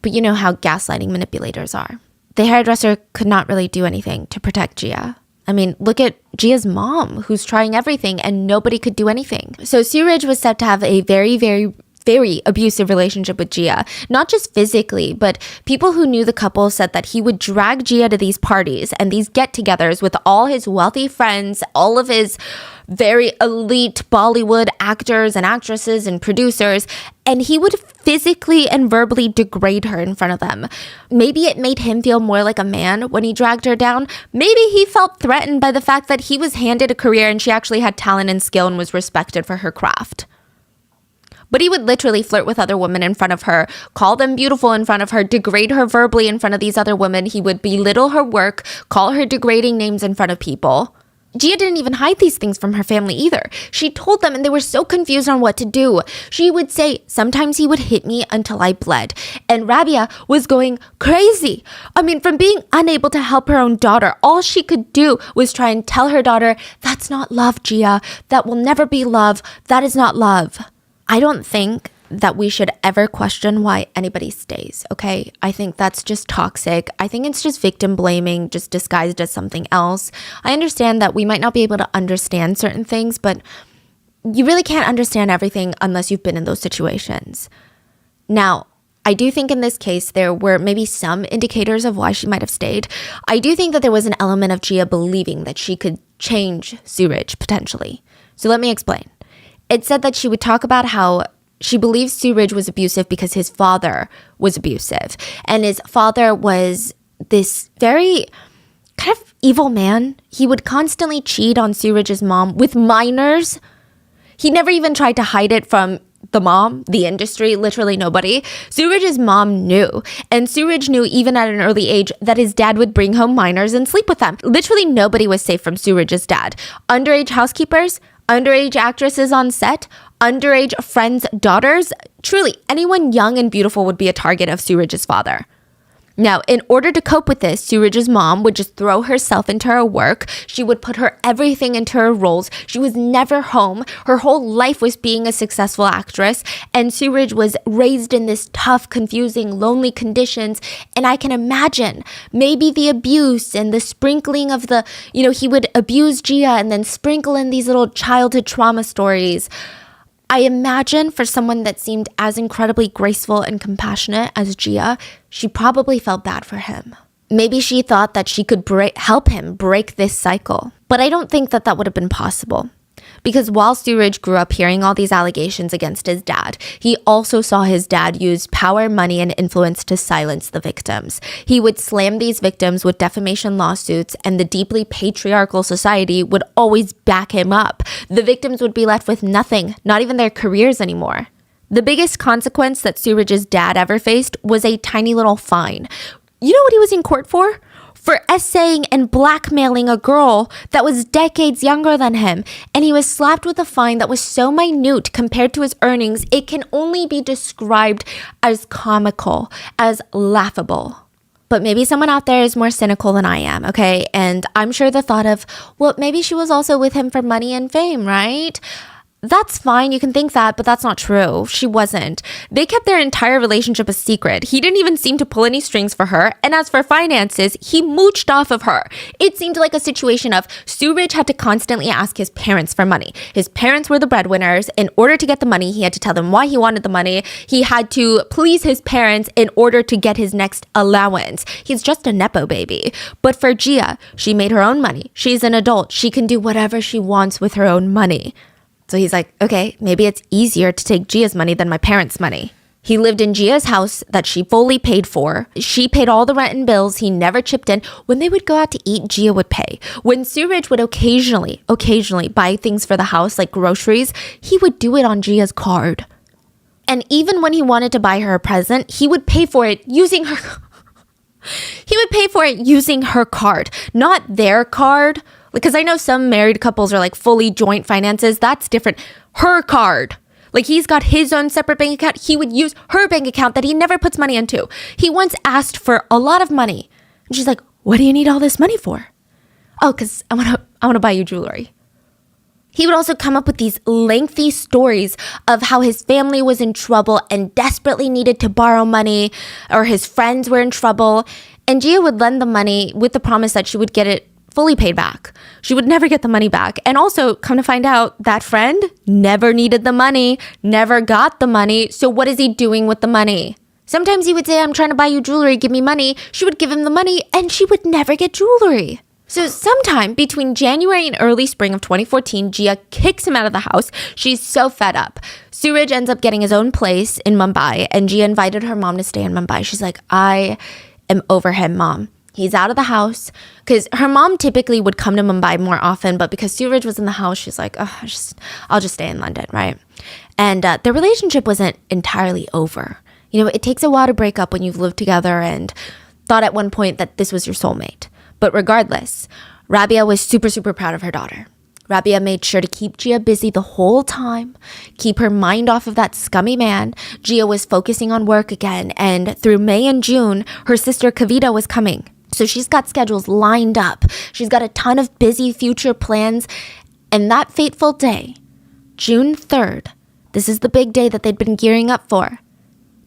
But you know how gaslighting manipulators are. The hairdresser could not really do anything to protect Jiah. I mean, look at Jiah's mom, who's trying everything, and nobody could do anything. So Suraj was said to have a very, very, very abusive relationship with Jiah. Not just physically, but people who knew the couple said that he would drag Jiah to these parties and these get-togethers with all his wealthy friends, all of his very elite Bollywood actors and actresses and producers, and he would physically and verbally degrade her in front of them. Maybe it made him feel more like a man when he dragged her down. Maybe he felt threatened by the fact that he was handed a career and she actually had talent and skill and was respected for her craft. But he would literally flirt with other women in front of her, call them beautiful in front of her, degrade her verbally in front of these other women. He would belittle her work, call her degrading names in front of people. Jiah didn't even hide these things from her family either. She told them and they were so confused on what to do. She would say, sometimes he would hit me until I bled. And Rabia was going crazy. I mean, from being unable to help her own daughter, all she could do was try and tell her daughter, that's not love, Jiah. That will never be love. That is not love. I don't think that we should ever question why anybody stays, okay? I think that's just toxic. I think it's just victim blaming, just disguised as something else. I understand that we might not be able to understand certain things, but you really can't understand everything unless you've been in those situations. Now, I do think in this case, there were maybe some indicators of why she might have stayed. I do think that there was an element of Jiah believing that she could change Suraj potentially. So let me explain. It said that she would talk about how she believes Suraj was abusive because his father was abusive. And his father was this very kind of evil man. He would constantly cheat on Suraj's mom with minors. He never even tried to hide it from the mom, the industry, literally nobody. Suraj's mom knew. And Suraj knew even at an early age that his dad would bring home minors and sleep with them. Literally nobody was safe from Suraj's dad. Underage housekeepers, underage actresses on set, underage friends' daughters. Truly, anyone young and beautiful would be a target of Suraj's father. Now, in order to cope with this, Suraj's mom would just throw herself into her work. She would put her everything into her roles. She was never home. Her whole life was being a successful actress. And Suraj was raised in this tough, confusing, lonely conditions. And I can imagine maybe the abuse and the sprinkling of the, he would abuse Jiah and then sprinkle in these little childhood trauma stories. I imagine for someone that seemed as incredibly graceful and compassionate as Jiah, she probably felt bad for him. Maybe she thought that she could help him break this cycle. But I don't think that would have been possible. Because while Suraj grew up hearing all these allegations against his dad, he also saw his dad use power, money, and influence to silence the victims. He would slam these victims with defamation lawsuits, and the deeply patriarchal society would always back him up. The victims would be left with nothing, not even their careers anymore. The biggest consequence that Suraj's dad ever faced was a tiny little fine. You know what he was in court for? For essaying and blackmailing a girl that was decades younger than him. And he was slapped with a fine that was so minute compared to his earnings, it can only be described as comical, as laughable. But maybe someone out there is more cynical than I am, okay? And I'm sure the thought of, well, maybe she was also with him for money and fame, right? That's fine, you can think that, but that's not true. She wasn't. They kept their entire relationship a secret. He didn't even seem to pull any strings for her, and as for finances, he mooched off of her. It seemed like a situation of Suraj had to constantly ask his parents for money. His parents were the breadwinners. In order to get the money, he had to tell them why he wanted the money. He had to please his parents in order to get his next allowance. He's just a nepo baby. But for Jiah, she made her own money. She's an adult. She can do whatever she wants with her own money. So he's like, okay, maybe it's easier to take Jiah's money than my parents' money. He lived in Jiah's house that she fully paid for. She paid all the rent and bills. He never chipped in. When they would go out to eat, Jiah would pay. When Suraj would occasionally buy things for the house, like groceries, he would do it on Jiah's card. And even when he wanted to buy her a present, he would pay for it using her... he would pay for it using her card, not their card. Because I know some married couples are like fully joint finances. That's different. Her card. Like he's got his own separate bank account. He would use her bank account that he never puts money into. He once asked for a lot of money. And she's like, what do you need all this money for? Oh, because I want to buy you jewelry. He would also come up with these lengthy stories of how his family was in trouble and desperately needed to borrow money, or his friends were in trouble. And Jiah would lend the money with the promise that she would get it fully paid back. She would never get the money back. And also, come to find out, that friend never needed the money, never got the money. So what is he doing with the money? Sometimes he would say, I'm trying to buy you jewelry, give me money. She would give him the money and she would never get jewelry. So sometime between January and early spring of 2014, Jiah kicks him out of the house. She's so fed up. Suraj ends up getting his own place in Mumbai, and Jiah invited her mom to stay in Mumbai. She's like, I am over him, Mom. He's out of the house, because her mom typically would come to Mumbai more often, but because Suraj was in the house, she's like, oh, I'll just stay in London, right? And their relationship wasn't entirely over. It takes a while to break up when you've lived together and thought at one point that this was your soulmate. But regardless, Rabia was super, super proud of her daughter. Rabia made sure to keep Jiah busy the whole time, keep her mind off of that scummy man. Jiah was focusing on work again, and through May and June, her sister Kavita was coming. So she's got schedules lined up. She's got a ton of busy future plans. And that fateful day, June 3rd, this is the big day that they'd been gearing up for.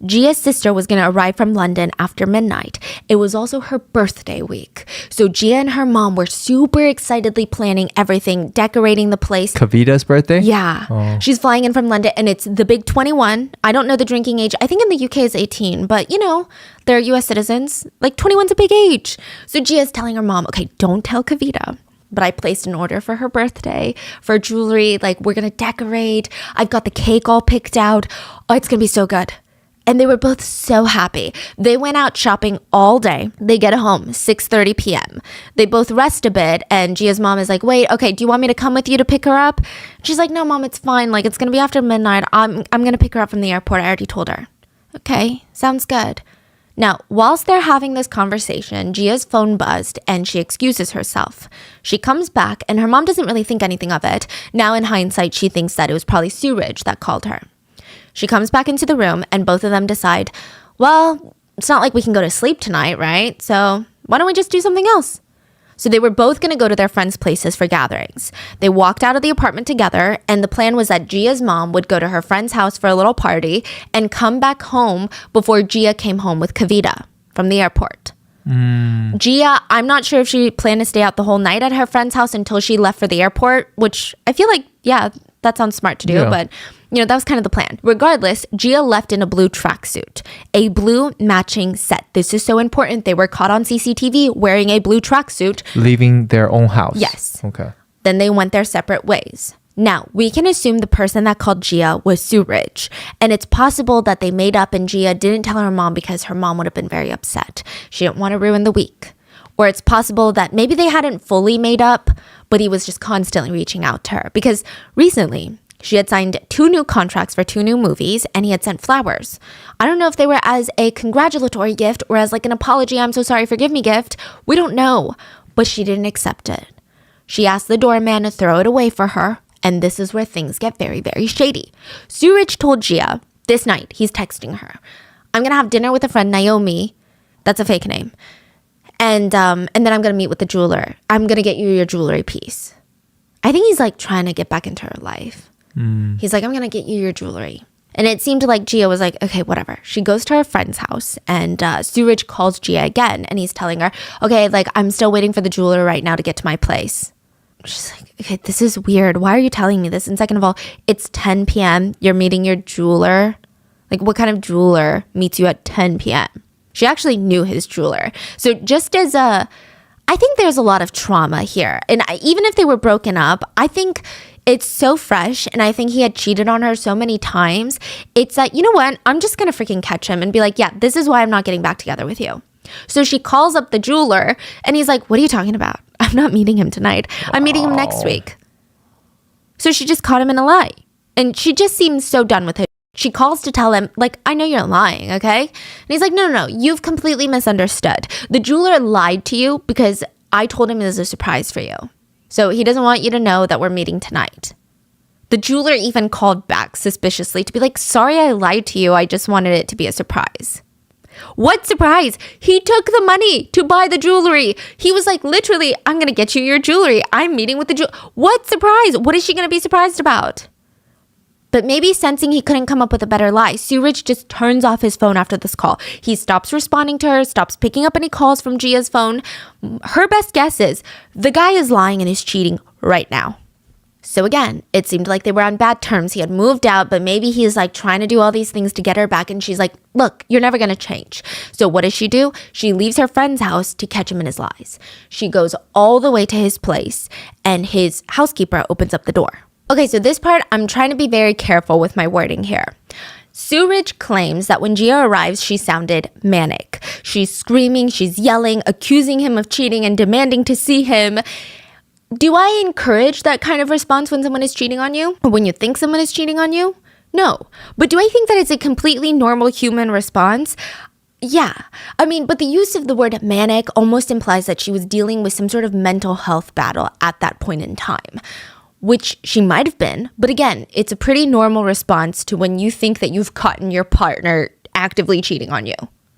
Jiah's sister was going to arrive from London after midnight. It was also her birthday week. So Jiah and her mom were super excitedly planning everything, decorating the place. Kavita's birthday? Yeah. Oh. She's flying in from London, and it's the big 21. I don't know the drinking age. I think in the UK it's 18, but they're US citizens. Like 21's a big age. So Jiah's telling her mom, okay, don't tell Kavita, but I placed an order for her birthday for jewelry. Like, we're going to decorate. I've got the cake all picked out. Oh, it's going to be so good. And they were both so happy. They went out shopping all day. They get home 6:30 p.m. They both rest a bit, and Jiah's mom is like, wait, okay, do you want me to come with you to pick her up? She's like, no, Mom, it's fine. Like, it's going to be after midnight. I'm going to pick her up from the airport. I already told her. Okay, sounds good. Now, whilst they're having this conversation, Jia's phone buzzed and she excuses herself. She comes back and her mom doesn't really think anything of it. Now, in hindsight, she thinks that it was probably Suraj that called her. She comes back into the room and both of them decide, well, it's not like we can go to sleep tonight, right? So why don't we just do something else? So they were both going to go to their friends' places for gatherings. They walked out of the apartment together, and the plan was that Jia's mom would go to her friend's house for a little party and come back home before Jiah came home with Kavita from the airport. Jiah, I'm not sure if she planned to stay out the whole night at her friend's house until she left for the airport, which I feel like, yeah, that sounds smart to do, but that was kind of the plan. Regardless, Jiah left in a blue tracksuit, a blue matching set. This is so important. They were caught on CCTV wearing a blue tracksuit. Leaving their own house. Yes. Okay. Then they went their separate ways. Now, we can assume the person that called Jiah was Suraj, and it's possible that they made up and Jiah didn't tell her mom because her mom would have been very upset. She didn't want to ruin the week. Or it's possible that maybe they hadn't fully made up, but he was just constantly reaching out to her because recently she had signed 2 new contracts for 2 new movies and he had sent flowers. I don't know if they were as a congratulatory gift or as like an apology, I'm so sorry, forgive me gift. We don't know, but she didn't accept it. She asked the doorman to throw it away for her. And this is where things get very, very shady. Suraj told Jiah this night, he's texting her, I'm going to have dinner with a friend, Naomi. That's a fake name. And then I'm going to meet with the jeweler. I'm going to get you your jewelry piece. I think he's like trying to get back into her life. He's like, I'm going to get you your jewelry. And it seemed like Jiah was like, okay, whatever. She goes to her friend's house and Suraj calls Jiah again. And he's telling her, okay, like I'm still waiting for the jeweler right now to get to my place. She's like, okay, this is weird. Why are you telling me this? And second of all, it's 10 p.m. You're meeting your jeweler. Like, what kind of jeweler meets you at 10 p.m.? She actually knew his jeweler. So just as I think there's a lot of trauma here. And even if they were broken up, I think it's so fresh. And I think he had cheated on her so many times. It's like, you know what? I'm just going to freaking catch him and be like, yeah, this is why I'm not getting back together with you. So she calls up the jeweler and he's like, what are you talking about? I'm not meeting him tonight. I'm meeting him next week. So she just caught him in a lie. And she just seems so done with it. She calls to tell him, like, I know you're lying, okay? And he's like, no, you've completely misunderstood. The jeweler lied to you because I told him it was a surprise for you. So he doesn't want you to know that we're meeting tonight. The jeweler even called back suspiciously to be like, sorry, I lied to you. I just wanted it to be a surprise. What surprise? He took the money to buy the jewelry. He was like, literally, I'm going to get you your jewelry. I'm meeting with the jeweler. What surprise? What is she going to be surprised about? But maybe sensing he couldn't come up with a better lie, Suraj just turns off his phone after this call. He stops responding to her, stops picking up any calls from Jia's phone. Her best guess is the guy is lying and is cheating right now. So again, it seemed like they were on bad terms. He had moved out, but maybe he's like trying to do all these things to get her back. And she's like, look, you're never going to change. So what does she do? She leaves her friend's house to catch him in his lies. She goes all the way to his place and his housekeeper opens up the door. Okay, so this part, I'm trying to be very careful with my wording here. Suraj claims that when Jiah arrives, she sounded manic. She's screaming, she's yelling, accusing him of cheating and demanding to see him. Do I encourage that kind of response when someone is cheating on you? Or when you think someone is cheating on you? No. But do I think that it's a completely normal human response? Yeah. I mean, but the use of the word manic almost implies that she was dealing with some sort of mental health battle at that point in time, which she might have been. But again, it's a pretty normal response to when you think that you've caught your partner actively cheating on you.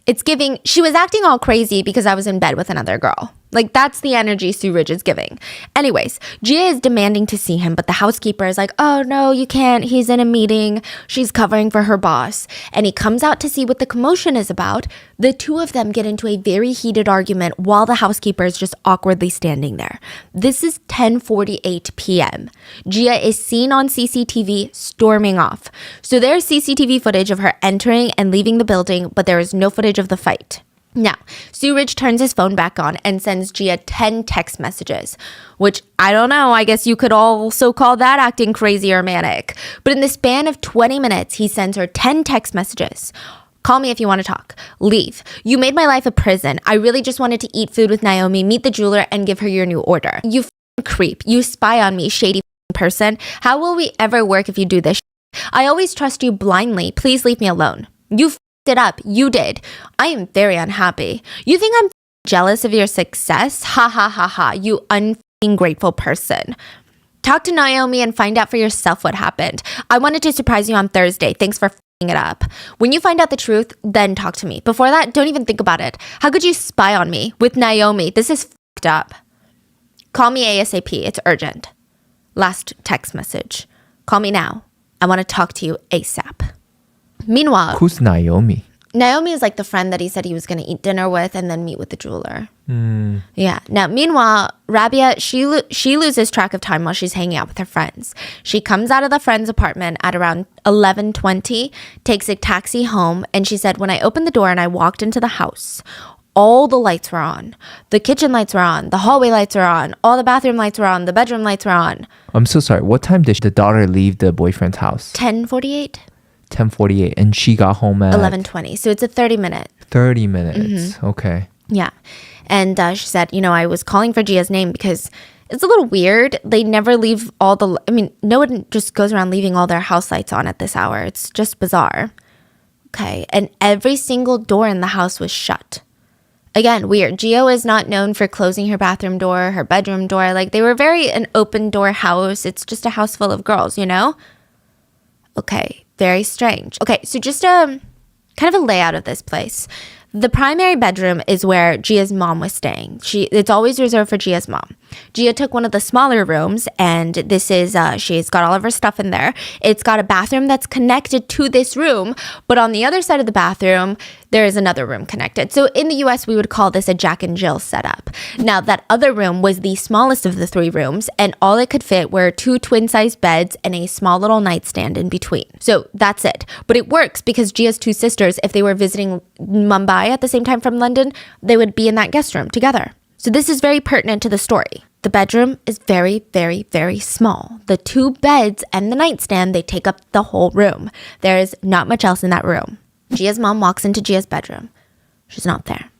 It's giving, she was acting all crazy because I was in bed with another girl. Like, that's the energy Suraj is giving. Anyways, Jiah is demanding to see him, but the housekeeper is like, oh, no, you can't. He's in a meeting. She's covering for her boss. And he comes out to see what the commotion is about. The two of them get into a very heated argument while the housekeeper is just awkwardly standing there. This is 10:48 p.m. Jiah is seen on CCTV storming off. So there's CCTV footage of her entering and leaving the building, but there is no footage of the fight. Now, Suraj turns his phone back on and sends Jiah 10 text messages, which I don't know, I guess you could also call that acting crazy or manic. But in the span of 20 minutes, he sends her 10 text messages. Call me if you want to talk. Leave. You made my life a prison. I really just wanted to eat food with Naomi, meet the jeweler, and give her your new order. You creep. You spy on me, shady person. How will we ever work if you do this? I always trust you blindly. Please leave me alone. You it up. You did. I am very unhappy. You think I'm jealous of your success? Ha ha ha ha. You ungrateful person. Talk to Naomi and find out for yourself what happened. I wanted to surprise you on Thursday. Thanks for it up. When you find out the truth, then talk to me. Before that, don't even think about it. How could you spy on me with Naomi? This is fucked up. Call me ASAP. It's urgent. Last text message. Call me now. I want to talk to you ASAP. Meanwhile, who's Naomi? Naomi is like the friend that he said he was going to eat dinner with and then meet with the jeweler. Yeah. Now, meanwhile, Rabia, she loses track of time while she's hanging out with her friends. She comes out of the friend's apartment at around 11:20, takes a taxi home, and she said, when I opened the door and I walked into the house, all the lights were on. The kitchen lights were on. The hallway lights were on. All the bathroom lights were on. The bedroom lights were on. I'm so sorry. What time did the daughter leave the boyfriend's house? 10:48. 10:48, and she got home at 11:20. So it's a 30-minute. 30 minutes. Okay. Yeah. And she said, I was calling for Jia's name because it's a little weird. They never leave no one just goes around leaving all their house lights on at this hour. It's just bizarre. Okay. And every single door in the house was shut. Again, weird. Jiah is not known for closing her bathroom door, her bedroom door. Like, they were very an open door house. It's just a house full of girls, Okay. Very strange. Okay, so just kind of a layout of this place. The primary bedroom is where Jia's mom was staying. It's always reserved for Jia's mom. Jiah took one of the smaller rooms, and this is, she's got all of her stuff in there. It's got a bathroom that's connected to this room, but on the other side of the bathroom, there is another room connected. So in the US, we would call this a Jack and Jill setup. Now, that other room was the smallest of the 3 rooms, and all it could fit were 2 twin-sized beds and a small little nightstand in between. So that's it. But it works because Jia's 2 sisters, if they were visiting Mumbai at the same time from London, they would be in that guest room together. So this is very pertinent to the story. The bedroom is very, very, very small. The 2 beds and the nightstand, they take up the whole room. There is not much else in that room. Jia's mom walks into Jia's bedroom. She's not there.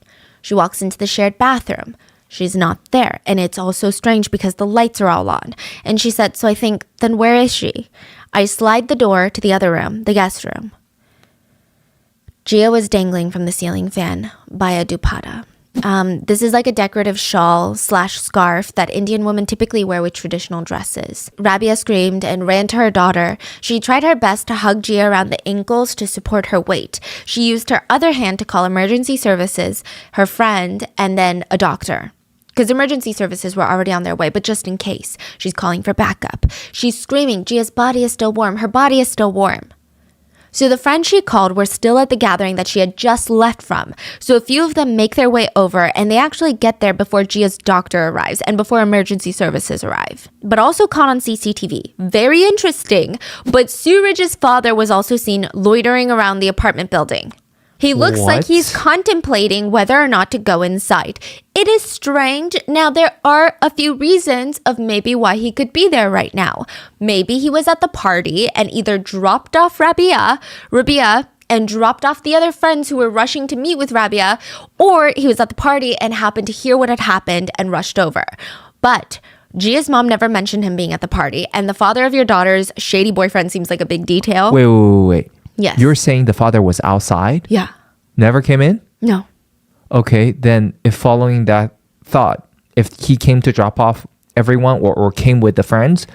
She walks into the shared bathroom. She's not there. And it's all so strange because the lights are all on. And she said, so I think, then where is she? I slide the door to the other room, the guest room. Jiah was dangling from the ceiling fan by a dupatta. This is like a decorative shawl/scarf that Indian women typically wear with traditional dresses. Rabia screamed and ran to her daughter. She tried her best to hug Jiah around the ankles to support her weight. She used her other hand to call emergency services, her friend, and then a doctor. Because emergency services were already on their way, but just in case, she's calling for backup. She's screaming, Jia's body is still warm. Her body is still warm. So the friends she called were still at the gathering that she had just left from. So a few of them make their way over, and they actually get there before Jia's doctor arrives and before emergency services arrive. But also caught on CCTV. Very interesting. But Suraj's father was also seen loitering around the apartment building. He looks like he's contemplating whether or not to go inside. It is strange. Now, there are a few reasons of maybe why he could be there right now. Maybe he was at the party and either dropped off Rabia, and dropped off the other friends who were rushing to meet with Rabia, or he was at the party and happened to hear what had happened and rushed over. But Jia's mom never mentioned him being at the party, and the father of your daughter's shady boyfriend seems like a big detail. Wait. Yes. You're saying the father was outside? Yeah. Never came in? No. Okay, then if following that thought, if he came to drop off everyone or came with the friends,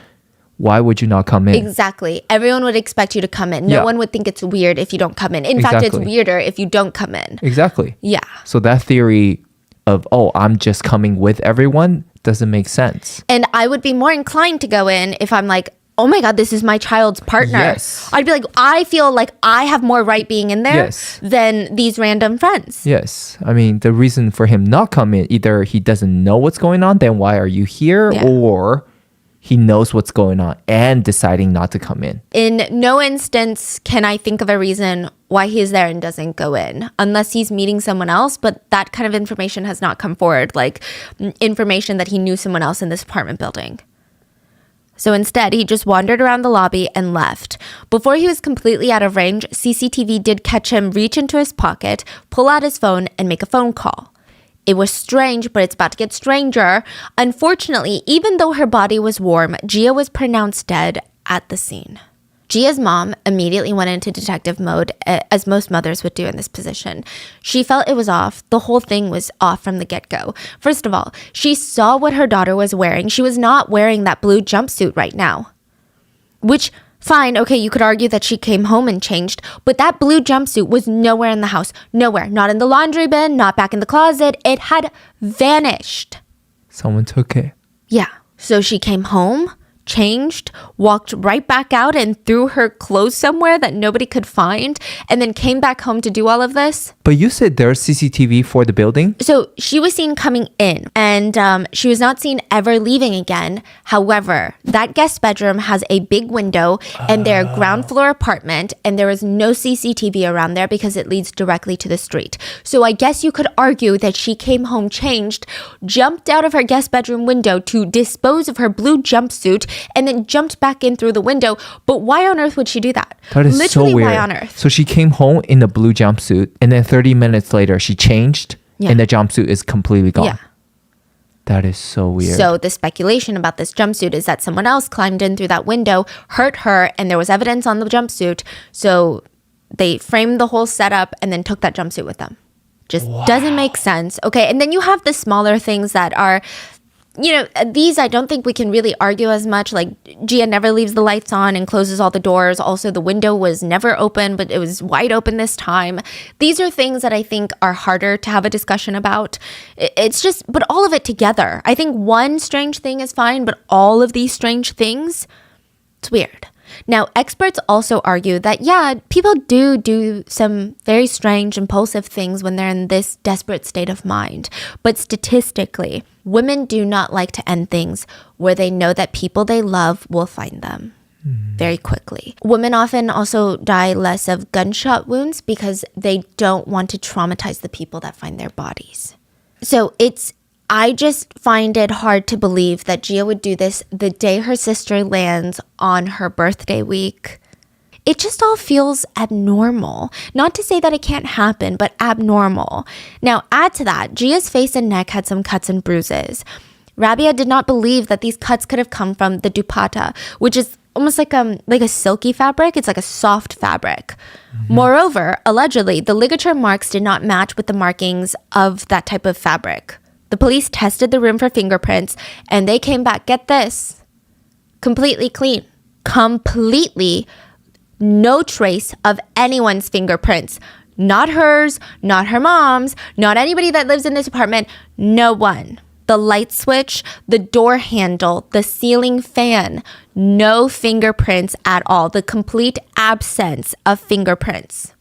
why would you not come in? Exactly. Everyone would expect you to come in. No one would think it's weird if you don't come in. In fact, it's weirder if you don't come in. Exactly. Yeah. So that theory of, I'm just coming with everyone doesn't make sense. And I would be more inclined to go in if I'm like, oh my God, this is my child's partner. Yes. I'd be like, I feel like I have more right being in there than these random friends. Yes. I mean, the reason for him not coming, either he doesn't know what's going on, then why are you here? Yeah. Or he knows what's going on and deciding not to come in. In no instance can I think of a reason why he's there and doesn't go in, unless he's meeting someone else. But that kind of information has not come forward, like information that he knew someone else in this apartment building. So instead, he just wandered around the lobby and left. Before he was completely out of range, CCTV did catch him reach into his pocket, pull out his phone, and make a phone call. It was strange, but it's about to get stranger. Unfortunately, even though her body was warm, Jiah was pronounced dead at the scene. Jia's mom immediately went into detective mode, as most mothers would do in this position. She felt it was off. The whole thing was off from the get-go. First of all, she saw what her daughter was wearing. She was not wearing that blue jumpsuit right now. Which, fine, okay, you could argue that she came home and changed, but that blue jumpsuit was nowhere in the house. Nowhere. Not in the laundry bin, not back in the closet. It had vanished. Someone took it. Yeah. So she came home, changed, walked right back out and threw her clothes somewhere that nobody could find, and then came back home to do all of this. But you said there's CCTV for the building? So she was seen coming in, and she was not seen ever leaving again. However, that guest bedroom has a big window, and they're a ground floor apartment, and there is no CCTV around there because it leads directly to the street. So I guess you could argue that she came home changed, jumped out of her guest bedroom window to dispose of her blue jumpsuit, and then jumped back in through the window. But why on earth would she do that? That is Literally, so weird. why on earth? So she came home in the blue jumpsuit, and then 30 minutes later, she changed, and the jumpsuit is completely gone. Yeah. That is so weird. So the speculation about this jumpsuit is that someone else climbed in through that window, hurt her, and there was evidence on the jumpsuit. So they framed the whole setup and then took that jumpsuit with them. Just doesn't make sense. Okay, and then you have the smaller things that are, you know, these I don't think we can really argue as much. Like, Jiah never leaves the lights on and closes all the doors. Also, the window was never open, but it was wide open this time. These are things that I think are harder to have a discussion about. It's just, but all of it together. I think one strange thing is fine, but all of these strange things, it's weird. Now, experts also argue that, yeah, people do some very strange, impulsive things when they're in this desperate state of mind. But statistically, women do not like to end things where they know that people they love will find them very quickly. Women often also die less of gunshot wounds because they don't want to traumatize the people that find their bodies. So I just find it hard to believe that Jiah would do this the day her sister lands on her birthday week. It just all feels abnormal. Not to say that it can't happen, but abnormal. Now, add to that, Jiah's face and neck had some cuts and bruises. Rabia did not believe that these cuts could have come from the dupatta, which is almost like a silky fabric. It's like a soft fabric. Moreover, allegedly, the ligature marks did not match with the markings of that type of fabric. The police tested the room for fingerprints, and they came back, get this, completely clean. Completely no trace of anyone's fingerprints. Not hers, not her mom's, not anybody that lives in this apartment, no one. The light switch, the door handle, the ceiling fan, no fingerprints at all. The complete absence of fingerprints.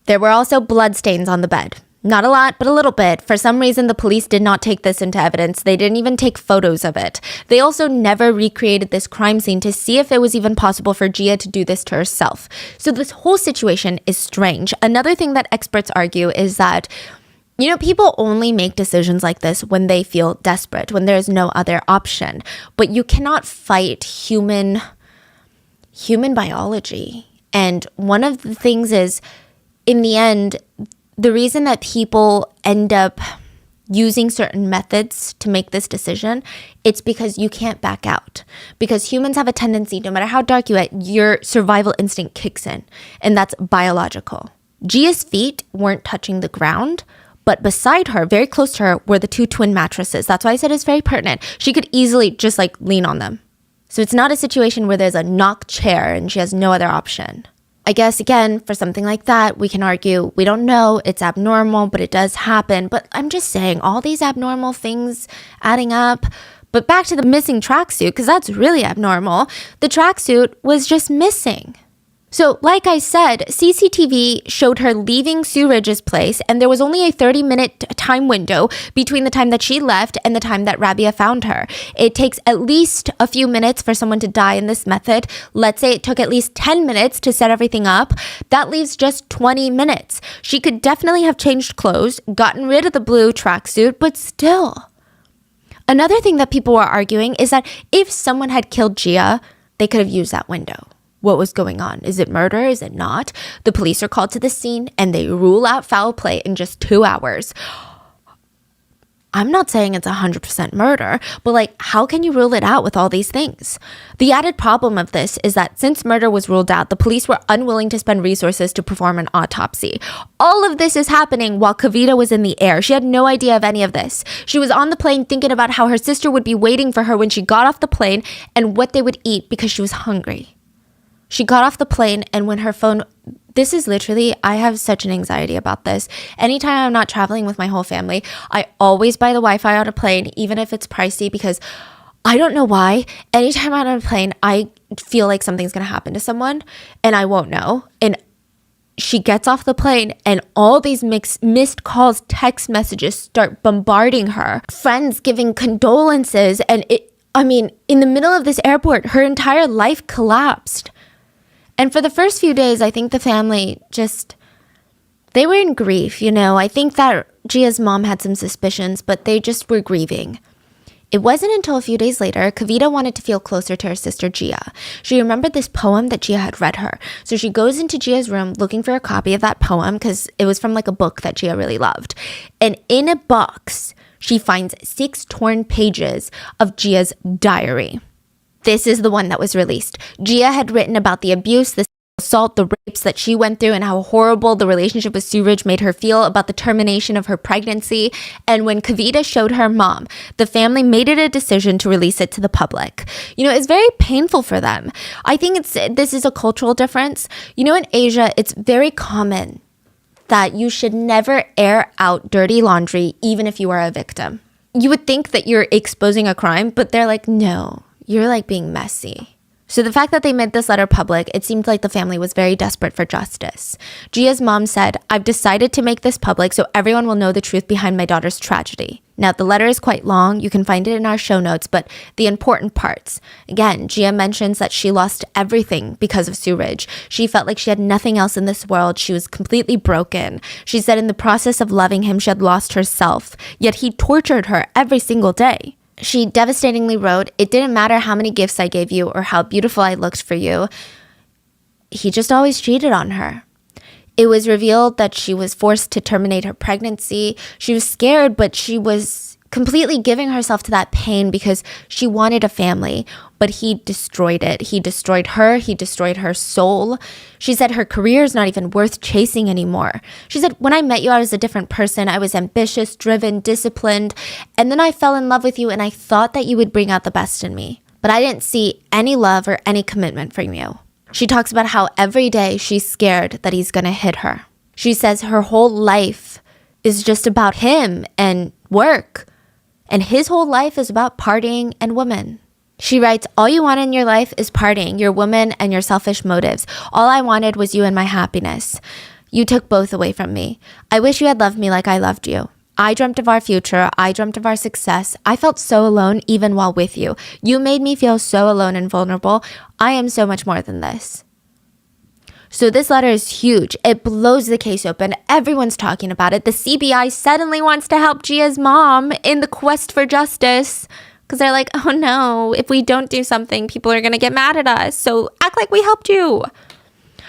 There were also bloodstains on the bed. Not a lot, but a little bit. For some reason, the police did not take this into evidence. They didn't even take photos of it. They also never recreated this crime scene to see if it was even possible for Jiah to do this to herself. So this whole situation is strange. Another thing that experts argue is that, you know, people only make decisions like this when they feel desperate, when there's no other option. But you cannot fight human biology. And one of the things is, in the end, the reason that people end up using certain methods to make this decision, it's because you can't back out. Because humans have a tendency, no matter how dark you get, your survival instinct kicks in. And that's biological. Jiah's feet weren't touching the ground, but beside her, very close to her, were the two twin mattresses. That's why I said it's very pertinent. She could easily just lean on them. So it's not a situation where there's a knock chair and she has no other option. I guess, again, for something like that, we can argue, we don't know, it's abnormal, but it does happen. But I'm just saying, all these abnormal things adding up. But back to the missing tracksuit, because that's really abnormal. The tracksuit was just missing. So, like I said, CCTV showed her leaving Sue Ridge's place, and there was only a 30-minute time window between the time that she left and the time that Rabia found her. It takes at least a few minutes for someone to die in this method. Let's say it took at least 10 minutes to set everything up. That leaves just 20 minutes. She could definitely have changed clothes, gotten rid of the blue tracksuit, but still. Another thing that people were arguing is that if someone had killed Jiah, they could have used that window. What was going on? Is it murder? Is it not? The police are called to the scene and they rule out foul play in just 2 hours. I'm not saying it's 100% murder, but like, how can you rule it out with all these things? The added problem of this is that since murder was ruled out, the police were unwilling to spend resources to perform an autopsy. All of this is happening while Kavita was in the air. She had no idea of any of this. She was on the plane thinking about how her sister would be waiting for her when she got off the plane and what they would eat because she was hungry. She got off the plane and when her phone... This is literally, I have such an anxiety about this. Anytime I'm not traveling with my whole family, I always buy the Wi-Fi on a plane, even if it's pricey, because I don't know why. Anytime I'm on a plane, I feel like something's going to happen to someone and I won't know. And she gets off the plane and all these missed calls, text messages start bombarding her. Friends giving condolences. And in the middle of this airport, her entire life collapsed. And for the first few days, I think the family they were in grief, I think that Jiah's mom had some suspicions, but they just were grieving. It wasn't until a few days later, Kavita wanted to feel closer to her sister Jiah. She remembered this poem that Jiah had read her. So she goes into Jiah's room looking for a copy of that poem because it was from like a book that Jiah really loved. And in a box, she finds 6 torn pages of Jiah's diary. This is the one that was released. Jiah had written about the abuse, the assault, the rapes that she went through and how horrible the relationship with Suraj made her feel, about the termination of her pregnancy. And when Kavita showed her mom, the family made it a decision to release it to the public. It's very painful for them. I think this is a cultural difference. In Asia, it's very common that you should never air out dirty laundry, even if you are a victim. You would think that you're exposing a crime, but they're like, no. You're like being messy. So the fact that they made this letter public, it seemed like the family was very desperate for justice. Jiah's mom said, "I've decided to make this public so everyone will know the truth behind my daughter's tragedy." Now, the letter is quite long. You can find it in our show notes, but the important parts. Again, Jiah mentions that she lost everything because of Suraj. She felt like she had nothing else in this world. She was completely broken. She said in the process of loving him, she had lost herself, yet he tortured her every single day. She devastatingly wrote, "It didn't matter how many gifts I gave you or how beautiful I looked for you. He just always cheated on her." It was revealed that she was forced to terminate her pregnancy. She was scared, but she was completely giving herself to that pain because she wanted a family, but he destroyed it. He destroyed her. He destroyed her soul. She said her career is not even worth chasing anymore. She said, "When I met you, I was a different person. I was ambitious, driven, disciplined. And then I fell in love with you and I thought that you would bring out the best in me. But I didn't see any love or any commitment from you." She talks about how every day she's scared that he's going to hit her. She says her whole life is just about him and work. And his whole life is about partying and women. She writes, "All you want in your life is partying, your woman, and your selfish motives. All I wanted was you and my happiness. You took both away from me. I wish you had loved me like I loved you. I dreamt of our future. I dreamt of our success. I felt so alone even while with you. You made me feel so alone and vulnerable. I am so much more than this." So this letter is huge. It blows the case open. Everyone's talking about it. The CBI suddenly wants to help Jiah's mom in the quest for justice because they're like, oh no, if we don't do something, people are going to get mad at us. So act like we helped you.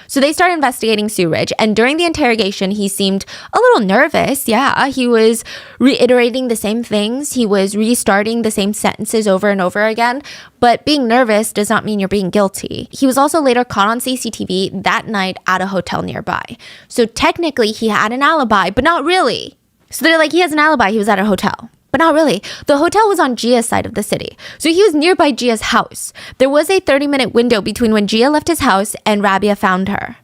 So they start investigating Suraj, and during the interrogation, he seemed a little nervous. Yeah, he was reiterating the same things. He was restarting the same sentences over and over again. But being nervous does not mean you're being guilty. He was also later caught on CCTV that night at a hotel nearby. So technically, he had an alibi, but not really. So they're like, he has an alibi. He was at a hotel. But not really. The hotel was on Jiah's side of the city. So he was nearby Jiah's house. There was a 30-minute window between when Jiah left his house and Rabia found her.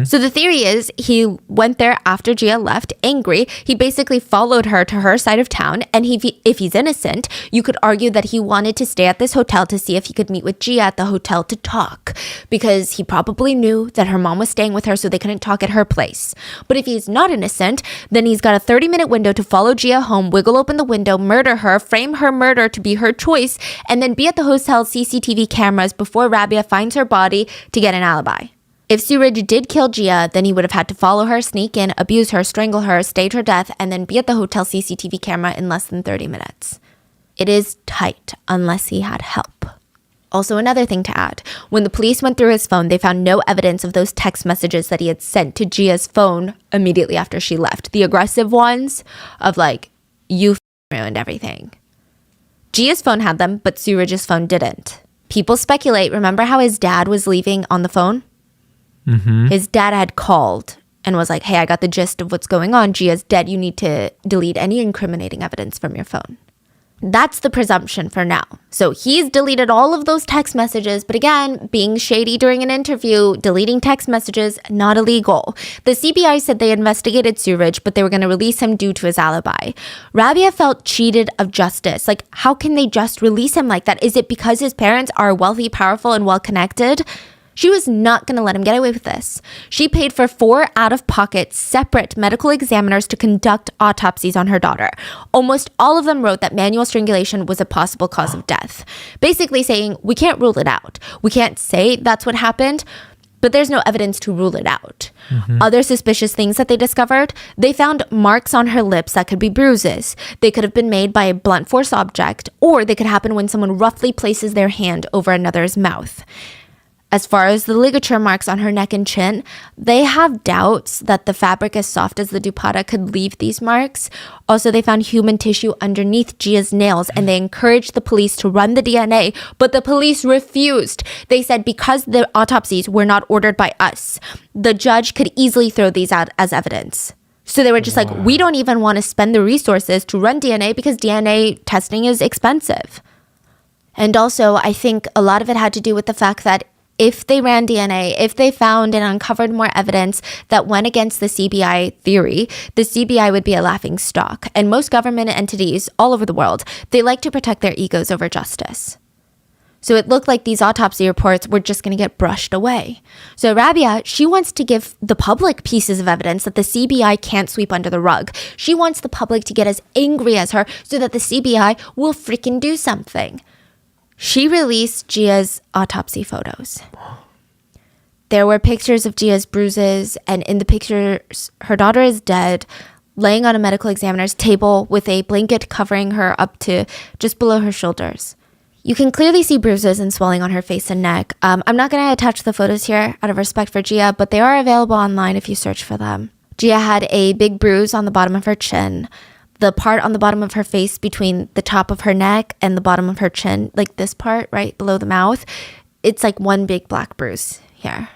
So the theory is he went there after Jiah left, angry. He basically followed her to her side of town. And if he's innocent, you could argue that he wanted to stay at this hotel to see if he could meet with Jiah at the hotel to talk. Because he probably knew that her mom was staying with her, so they couldn't talk at her place. But if he's not innocent, then he's got a 30-minute window to follow Jiah home, wiggle open the window, murder her, frame her murder to be her choice, and then be at the hotel's CCTV cameras before Rabia finds her body to get an alibi. If Suraj did kill Jiah, then he would have had to follow her, sneak in, abuse her, strangle her, stage her death, and then be at the hotel CCTV camera in less than 30 minutes. It is tight unless he had help. Also, another thing to add, when the police went through his phone, they found no evidence of those text messages that he had sent to Jiah's phone immediately after she left. The aggressive ones of like, you ruined everything. Jia's phone had them, but Suraj's phone didn't. People speculate, remember how his dad was leaving on the phone? Mm-hmm. His dad had called and was like, hey, I got the gist of what's going on. Jia's dead. You need to delete any incriminating evidence from your phone. That's the presumption for now. So he's deleted all of those text messages. But again, being shady during an interview, deleting text messages, not illegal. The CBI said they investigated Suraj, but they were going to release him due to his alibi. Rabia felt cheated of justice. Like, how can they just release him like that? Is it because his parents are wealthy, powerful, and well-connected? She was not going to let him get away with this. She paid for 4 out-of-pocket separate medical examiners to conduct autopsies on her daughter. Almost all of them wrote that manual strangulation was a possible cause of death. Basically saying, we can't rule it out. We can't say that's what happened, but there's no evidence to rule it out. Mm-hmm. Other suspicious things that they discovered, they found marks on her lips that could be bruises. They could have been made by a blunt force object, or they could happen when someone roughly places their hand over another's mouth. As far as the ligature marks on her neck and chin, they have doubts that the fabric as soft as the dupatta could leave these marks. Also, they found human tissue underneath Jia's nails, and they encouraged the police to run the DNA, but the police refused. They said because the autopsies were not ordered by us, the judge could easily throw these out as evidence. So they were just like, we don't even want to spend the resources to run DNA because DNA testing is expensive. And also, I think a lot of it had to do with the fact that if they ran DNA, if they found and uncovered more evidence that went against the CBI theory, the CBI would be a laughing stock. And most government entities all over the world, they like to protect their egos over justice. So it looked like these autopsy reports were just going to get brushed away. So Rabia, she wants to give the public pieces of evidence that the CBI can't sweep under the rug. She wants the public to get as angry as her so that the CBI will freaking do something. She released Jia's autopsy photos. There were pictures of Jia's bruises, and in the pictures, her daughter is dead, laying on a medical examiner's table with a blanket covering her up to just below her shoulders. You can clearly see bruises and swelling on her face and neck. I'm not going to attach the photos here out of respect for Jiah, but they are available online if you search for them. Jiah had a big bruise on the bottom of her chin. The part on the bottom of her face between the top of her neck and the bottom of her chin, like this part right below the mouth, it's like one big black bruise here.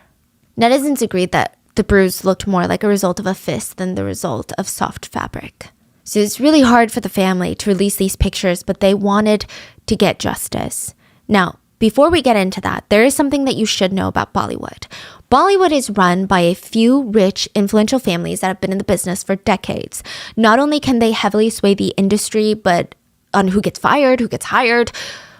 Netizens agreed that the bruise looked more like a result of a fist than the result of soft fabric. So it's really hard for the family to release these pictures, but they wanted to get justice. Now, before we get into that, there is something that you should know about Bollywood. Bollywood is run by a few rich, influential families that have been in the business for decades. Not only can they heavily sway the industry, but on who gets fired, who gets hired,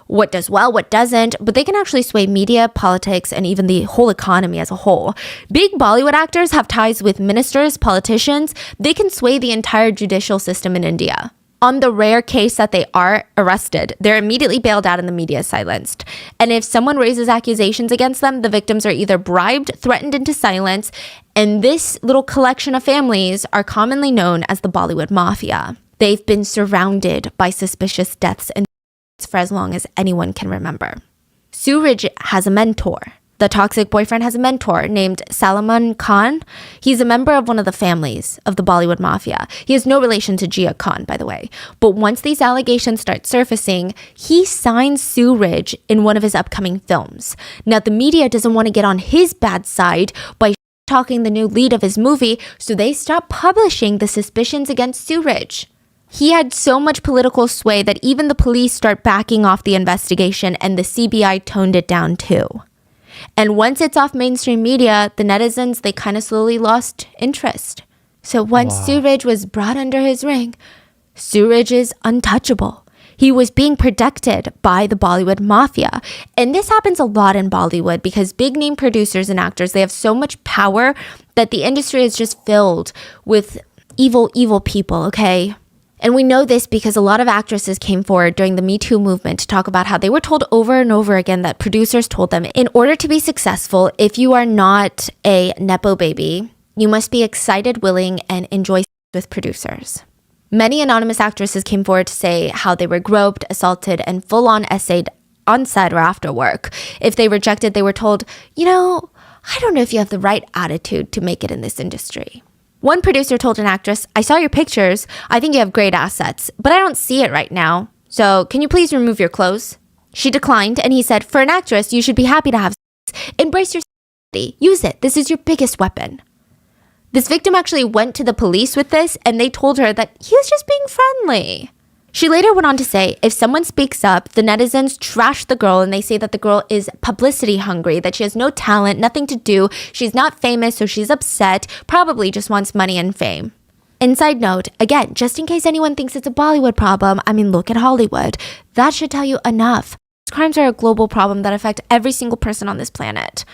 what does well, what doesn't, but they can actually sway media, politics, and even the whole economy as a whole. Big Bollywood actors have ties with ministers, politicians. They can sway the entire judicial system in India. On the rare case that they are arrested, they're immediately bailed out and the media is silenced. And if someone raises accusations against them, the victims are either bribed, threatened into silence, and this little collection of families are commonly known as the Bollywood mafia. They've been surrounded by suspicious deaths and for as long as anyone can remember. Suraj has a mentor. The toxic boyfriend has a mentor named Salman Khan. He's a member of one of the families of the Bollywood mafia. He has no relation to Jiah Khan, by the way. But once these allegations start surfacing, he signs Suraj in one of his upcoming films. Now, the media doesn't want to get on his bad side by talking the new lead of his movie, so they stop publishing the suspicions against Suraj. He had so much political sway that even the police start backing off the investigation, and the CBI toned it down too. And once it's off mainstream media, the netizens, they kind of slowly lost interest. So once Suraj was brought under his ring, Suraj is untouchable. He was being protected by the Bollywood mafia. And this happens a lot in Bollywood because big name producers and actors, they have so much power that the industry is just filled with evil, evil people, okay? And we know this because a lot of actresses came forward during the Me Too movement to talk about how they were told over and over again that producers told them, in order to be successful, if you are not a Nepo baby, you must be excited, willing, and enjoy with producers. Many anonymous actresses came forward to say how they were groped, assaulted, and full-on essayed on set or after work. If they rejected, they were told, I don't know if you have the right attitude to make it in this industry. One producer told an actress, I saw your pictures. I think you have great assets, but I don't see it right now. So can you please remove your clothes? She declined, and he said, for an actress, you should be happy to have sex. Embrace your sexuality. Use it. This is your biggest weapon. This victim actually went to the police with this, and they told her that he was just being friendly. She later went on to say, if someone speaks up, the netizens trash the girl and they say that the girl is publicity hungry, that she has no talent, nothing to do, she's not famous, so she's upset, probably just wants money and fame. And side note, again, just in case anyone thinks it's a Bollywood problem, I mean, look at Hollywood. That should tell you enough. Crimes are a global problem that affect every single person on this planet.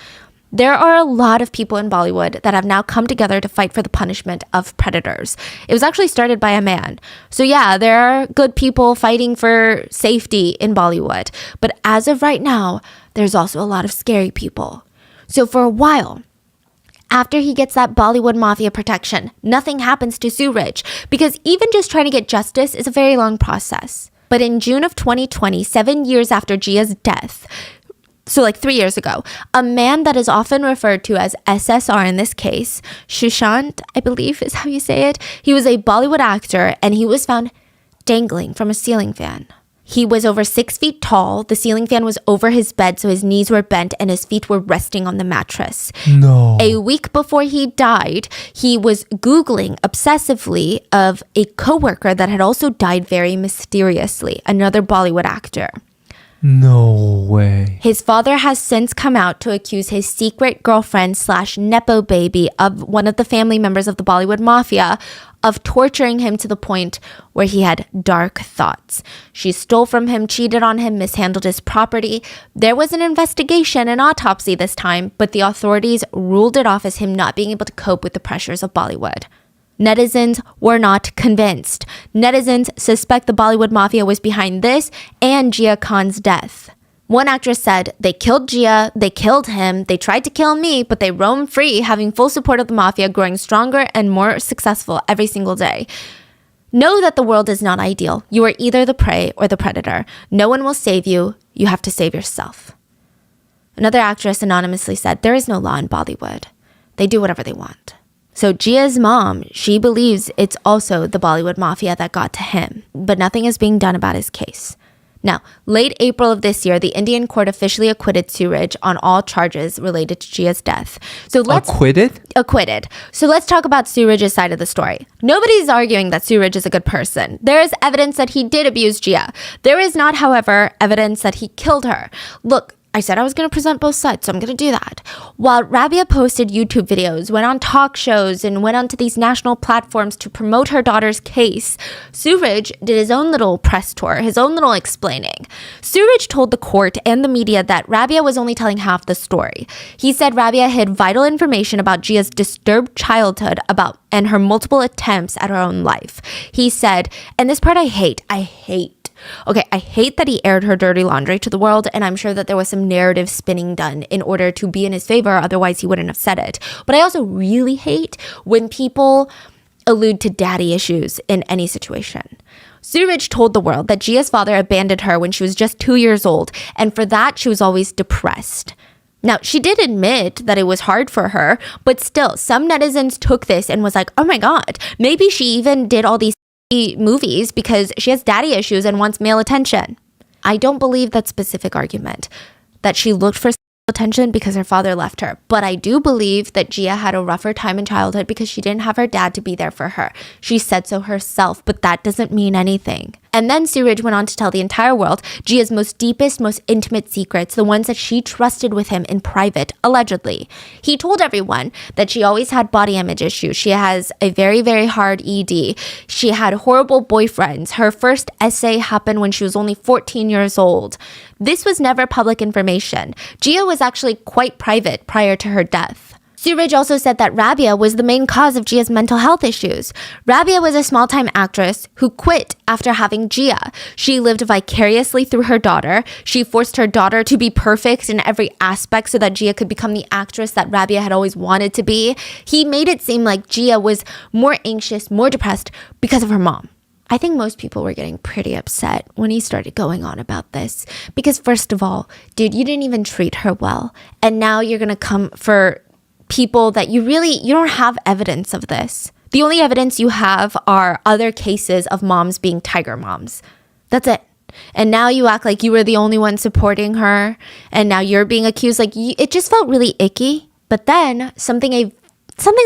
There are a lot of people in Bollywood that have now come together to fight for the punishment of predators. It was actually started by a man. So yeah, there are good people fighting for safety in Bollywood. But as of right now, there's also a lot of scary people. So for a while, after he gets that Bollywood mafia protection, nothing happens to Suraj because even just trying to get justice is a very long process. But in June of 2020, 7 years after Jiah's death, so like 3 years ago, a man that is often referred to as SSR in this case, Sushant, I believe is how you say it, he was a Bollywood actor and he was found dangling from a ceiling fan. He was over 6 feet tall. The ceiling fan was over his bed, so his knees were bent and his feet were resting on the mattress. No. A week before he died, he was Googling obsessively of a coworker that had also died very mysteriously, another Bollywood actor. No way. His father has since come out to accuse his secret girlfriend / Nepo baby of one of the family members of the Bollywood mafia of torturing him to the point where he had dark thoughts. She stole from him, cheated on him, mishandled his property. There was an investigation, an autopsy this time, but the authorities ruled it off as him not being able to cope with the pressures of Bollywood. Netizens were not convinced. Netizens suspect the Bollywood mafia was behind this and Jiah Khan's death. One actress said, they killed Jiah, they killed him, they tried to kill me, but they roam free, having full support of the mafia, growing stronger and more successful every single day. Know that the world is not ideal. You are either the prey or the predator. No one will save you. You have to save yourself. Another actress anonymously said, there is no law in Bollywood. They do whatever they want. So Jiah's mom, she believes it's also the Bollywood mafia that got to him, but nothing is being done about his case. Now, late April of this year, the Indian court officially acquitted Suraj on all charges related to Jiah's death. So let's Acquitted? Acquitted. So let's talk about Suraj's side of the story. Nobody's arguing that Suraj is a good person. There is evidence that he did abuse Jiah. There is not, however, evidence that he killed her. Look, I said I was going to present both sides, so I'm going to do that. While Rabia posted YouTube videos, went on talk shows, and went onto these national platforms to promote her daughter's case, Suraj did his own little press tour, his own little explaining. Suraj told the court and the media that Rabia was only telling half the story. He said Rabia hid vital information about Jiah's disturbed childhood and her multiple attempts at her own life. He said, and this part I hate. Okay, I hate that he aired her dirty laundry to the world, and I'm sure that there was some narrative spinning done in order to be in his favor, otherwise he wouldn't have said it. But I also really hate when people allude to daddy issues in any situation. Suraj told the world that Jiah's father abandoned her when she was just 2 years old, and for that she was always depressed. Now, she did admit that it was hard for her, but still, some netizens took this and was like, oh my god, maybe she even did all these movies because she has daddy issues and wants male attention. I don't believe that specific argument, that she looked for attention because her father left her. But I do believe that Jiah had a rougher time in childhood because she didn't have her dad to be there for her. She said so herself, but that doesn't mean anything. And then Suraj went on to tell the entire world Jiah's most deepest, most intimate secrets, the ones that she trusted with him in private, allegedly. He told everyone that she always had body image issues. She has a very, very hard ED. She had horrible boyfriends. Her first essay happened when she was only 14 years old. This was never public information. Jiah was actually quite private prior to her death. Suraj also said that Rabia was the main cause of Jiah's mental health issues. Rabia was a small-time actress who quit after having Jiah. She lived vicariously through her daughter. She forced her daughter to be perfect in every aspect so that Jiah could become the actress that Rabia had always wanted to be. He made it seem like Jiah was more anxious, more depressed because of her mom. I think most people were getting pretty upset when he started going on about this. Because first of all, dude, you didn't even treat her well. And now you're going to come for people that you don't have evidence of this. The only evidence you have are other cases of moms being tiger moms. That's it. And now you act like you were the only one supporting her, and now you're being accused. Like, it just felt really icky. But then something a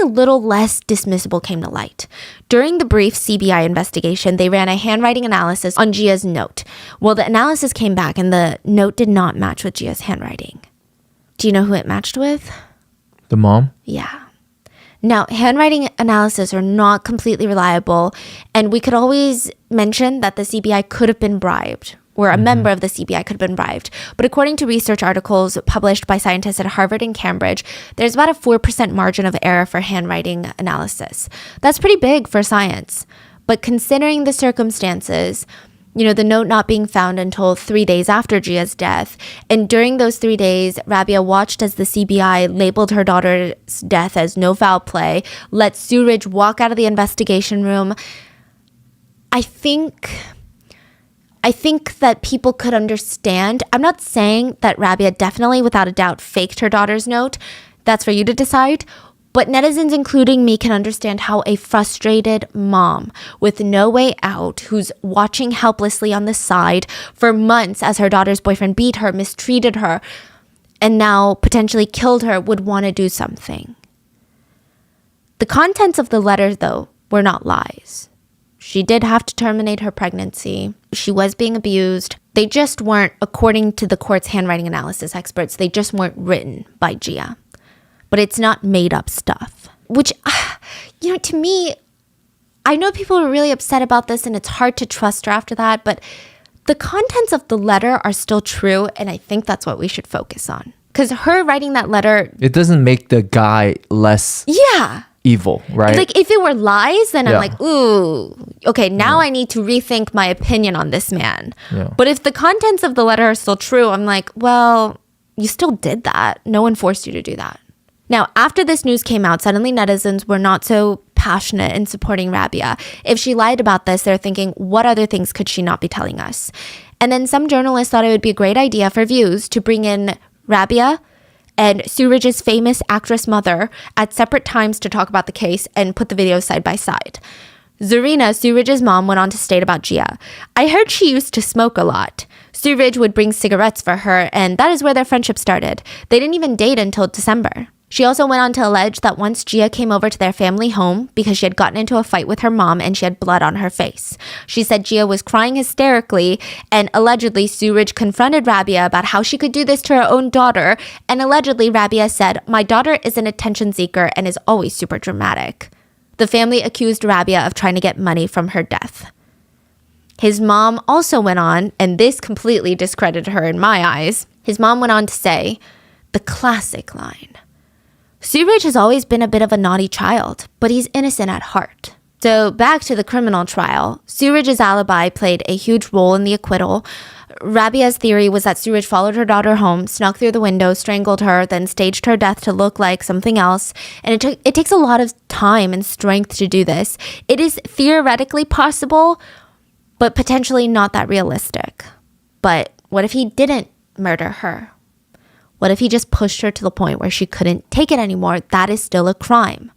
little less dismissible came to light. During the brief CBI investigation, they ran a handwriting analysis on Jiah's note. Well, the analysis came back and the note did not match with Jiah's handwriting. Do you know who it matched with? The mom? Yeah. Now, handwriting analysis are not completely reliable, and we could always mention that the CBI could have been bribed, or a member of the CBI could have been bribed. But according to research articles published by scientists at Harvard and Cambridge, there's about a 4% margin of error for handwriting analysis. That's pretty big for science. But considering the circumstances, the note not being found until 3 days after Jiah's death, and during those 3 days, Rabia watched as the CBI labeled her daughter's death as no foul play, let Suraj walk out of the investigation room. I think that people could understand. I'm not saying that Rabia definitely, without a doubt, faked her daughter's note. That's for you to decide. But netizens, including me, can understand how a frustrated mom with no way out, who's watching helplessly on the side for months as her daughter's boyfriend beat her, mistreated her, and now potentially killed her, would want to do something. The contents of the letter, though, were not lies. She did have to terminate her pregnancy. She was being abused. They just weren't, according to the court's handwriting analysis experts, they just weren't written by Jiah. But it's not made up stuff, which, to me, I know people are really upset about this and it's hard to trust her after that, but the contents of the letter are still true. And I think that's what we should focus on. Because her writing that letter, it doesn't make the guy less evil, right? Like, if it were lies, then I'm like, ooh, okay, now I need to rethink my opinion on this man. Yeah. But if the contents of the letter are still true, I'm like, well, you still did that. No one forced you to do that. Now, after this news came out, suddenly netizens were not so passionate in supporting Rabia. If she lied about this, they're thinking, what other things could she not be telling us? And then some journalists thought it would be a great idea for Views to bring in Rabia and Suraj's famous actress mother at separate times to talk about the case and put the videos side by side. Zarina, Suraj's mom, went on to state about Jiah, I heard she used to smoke a lot. Suraj would bring cigarettes for her, and that is where their friendship started. They didn't even date until December. She also went on to allege that once Jiah came over to their family home because she had gotten into a fight with her mom and she had blood on her face. She said Jiah was crying hysterically, and allegedly Suraj confronted Rabia about how she could do this to her own daughter, and allegedly Rabia said, my daughter is an attention seeker and is always super dramatic. The family accused Rabia of trying to get money from her death. His mom also went on, and this completely discredited her in my eyes. His mom went on to say, the classic line, Suraj has always been a bit of a naughty child, but he's innocent at heart. So back to the criminal trial, Suraj's alibi played a huge role in the acquittal. Rabia's theory was that Suraj followed her daughter home, snuck through the window, strangled her, then staged her death to look like something else. And it takes a lot of time and strength to do this. It is theoretically possible, but potentially not that realistic. But what if he didn't murder her? What if he just pushed her to the point where she couldn't take it anymore? That is still a crime.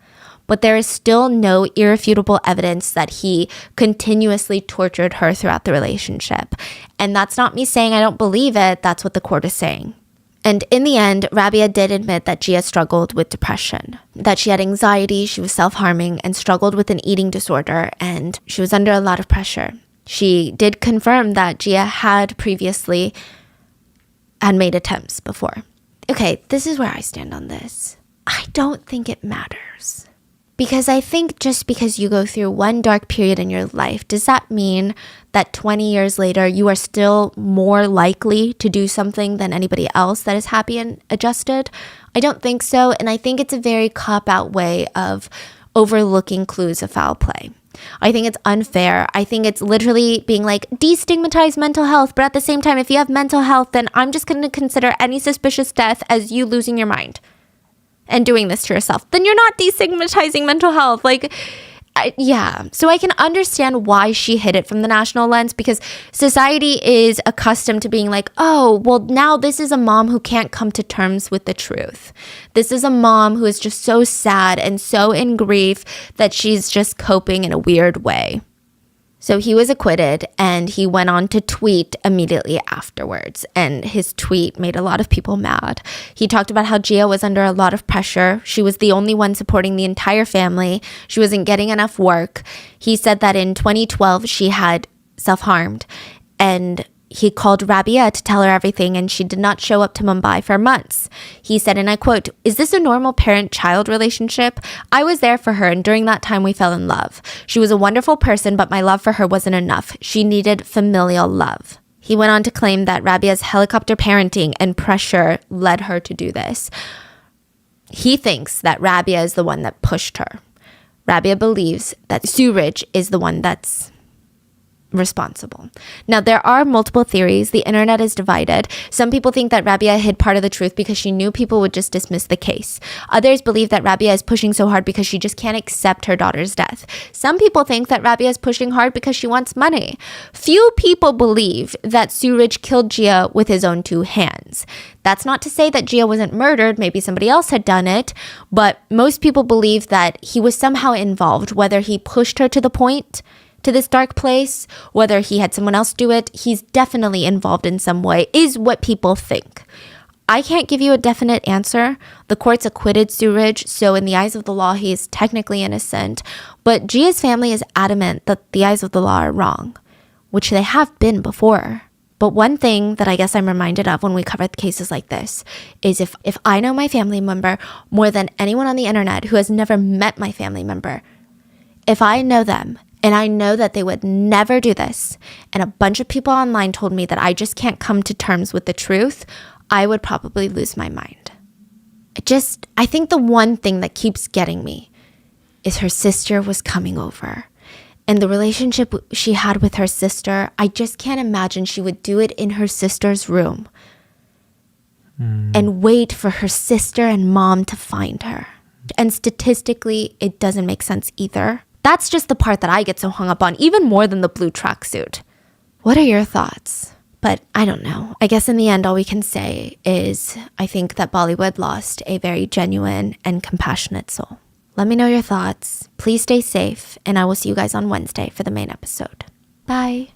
But there is still no irrefutable evidence that he continuously tortured her throughout the relationship. And that's not me saying I don't believe it. That's what the court is saying. And in the end, Rabia did admit that Jiah struggled with depression, that she had anxiety, she was self-harming, and struggled with an eating disorder, and she was under a lot of pressure. She did confirm that Jiah had previously made attempts before. Okay, this is where I stand on this. I don't think it matters. Because I think just because you go through one dark period in your life, does that mean that 20 years later you are still more likely to do something than anybody else that is happy and adjusted? I don't think so, and I think it's a very cop-out way of overlooking clues of foul play. I think it's unfair. I think it's literally being like, destigmatize mental health, but at the same time, if you have mental health, then I'm just going to consider any suspicious death as you losing your mind and doing this to yourself. Then you're not destigmatizing mental health. Like, So I can understand why she hid it from the national lens, because society is accustomed to being like, oh, well, now this is a mom who can't come to terms with the truth. This is a mom who is just so sad and so in grief that she's just coping in a weird way. So he was acquitted, and he went on to tweet immediately afterwards. And his tweet made a lot of people mad. He talked about how Jiah was under a lot of pressure. She was the only one supporting the entire family. She wasn't getting enough work. He said that in 2012, she had self-harmed. And he called Rabia to tell her everything, and she did not show up to Mumbai for months. He said, and I quote, "Is this a normal parent-child relationship? I was there for her, and during that time we fell in love. She was a wonderful person, but my love for her wasn't enough. She needed familial love." He went on to claim that Rabia's helicopter parenting and pressure led her to do this. He thinks that Rabia is the one that pushed her. Rabia believes that Suraj is the one that's responsible. Now, there are multiple theories. The internet is divided. Some people think that Rabia hid part of the truth because she knew people would just dismiss the case. Others believe that Rabia is pushing so hard because she just can't accept her daughter's death. Some people think that Rabia is pushing hard because she wants money. Few people believe that Suraj killed Jiah with his own two hands. That's not to say that Jiah wasn't murdered. Maybe somebody else had done it. But most people believe that he was somehow involved, whether he pushed her to the point, to this dark place, whether he had someone else do it. He's definitely involved in some way, is what people think. I can't give you a definite answer. The courts acquitted Suraj, so in the eyes of the law, he is technically innocent. But Jia's family is adamant that the eyes of the law are wrong, which they have been before. But one thing that I guess I'm reminded of when we cover cases like this is if I know my family member more than anyone on the internet who has never met my family member, if I know them, and I know that they would never do this, and a bunch of people online told me that I just can't come to terms with the truth, I would probably lose my mind. I think the one thing that keeps getting me is her sister was coming over. And the relationship she had with her sister, I just can't imagine she would do it in her sister's room and wait for her sister and mom to find her. And statistically, it doesn't make sense either. That's just the part that I get so hung up on, even more than the blue tracksuit. What are your thoughts? But I don't know. I guess in the end, all we can say is I think that Bollywood lost a very genuine and compassionate soul. Let me know your thoughts. Please stay safe, and I will see you guys on Wednesday for the main episode. Bye.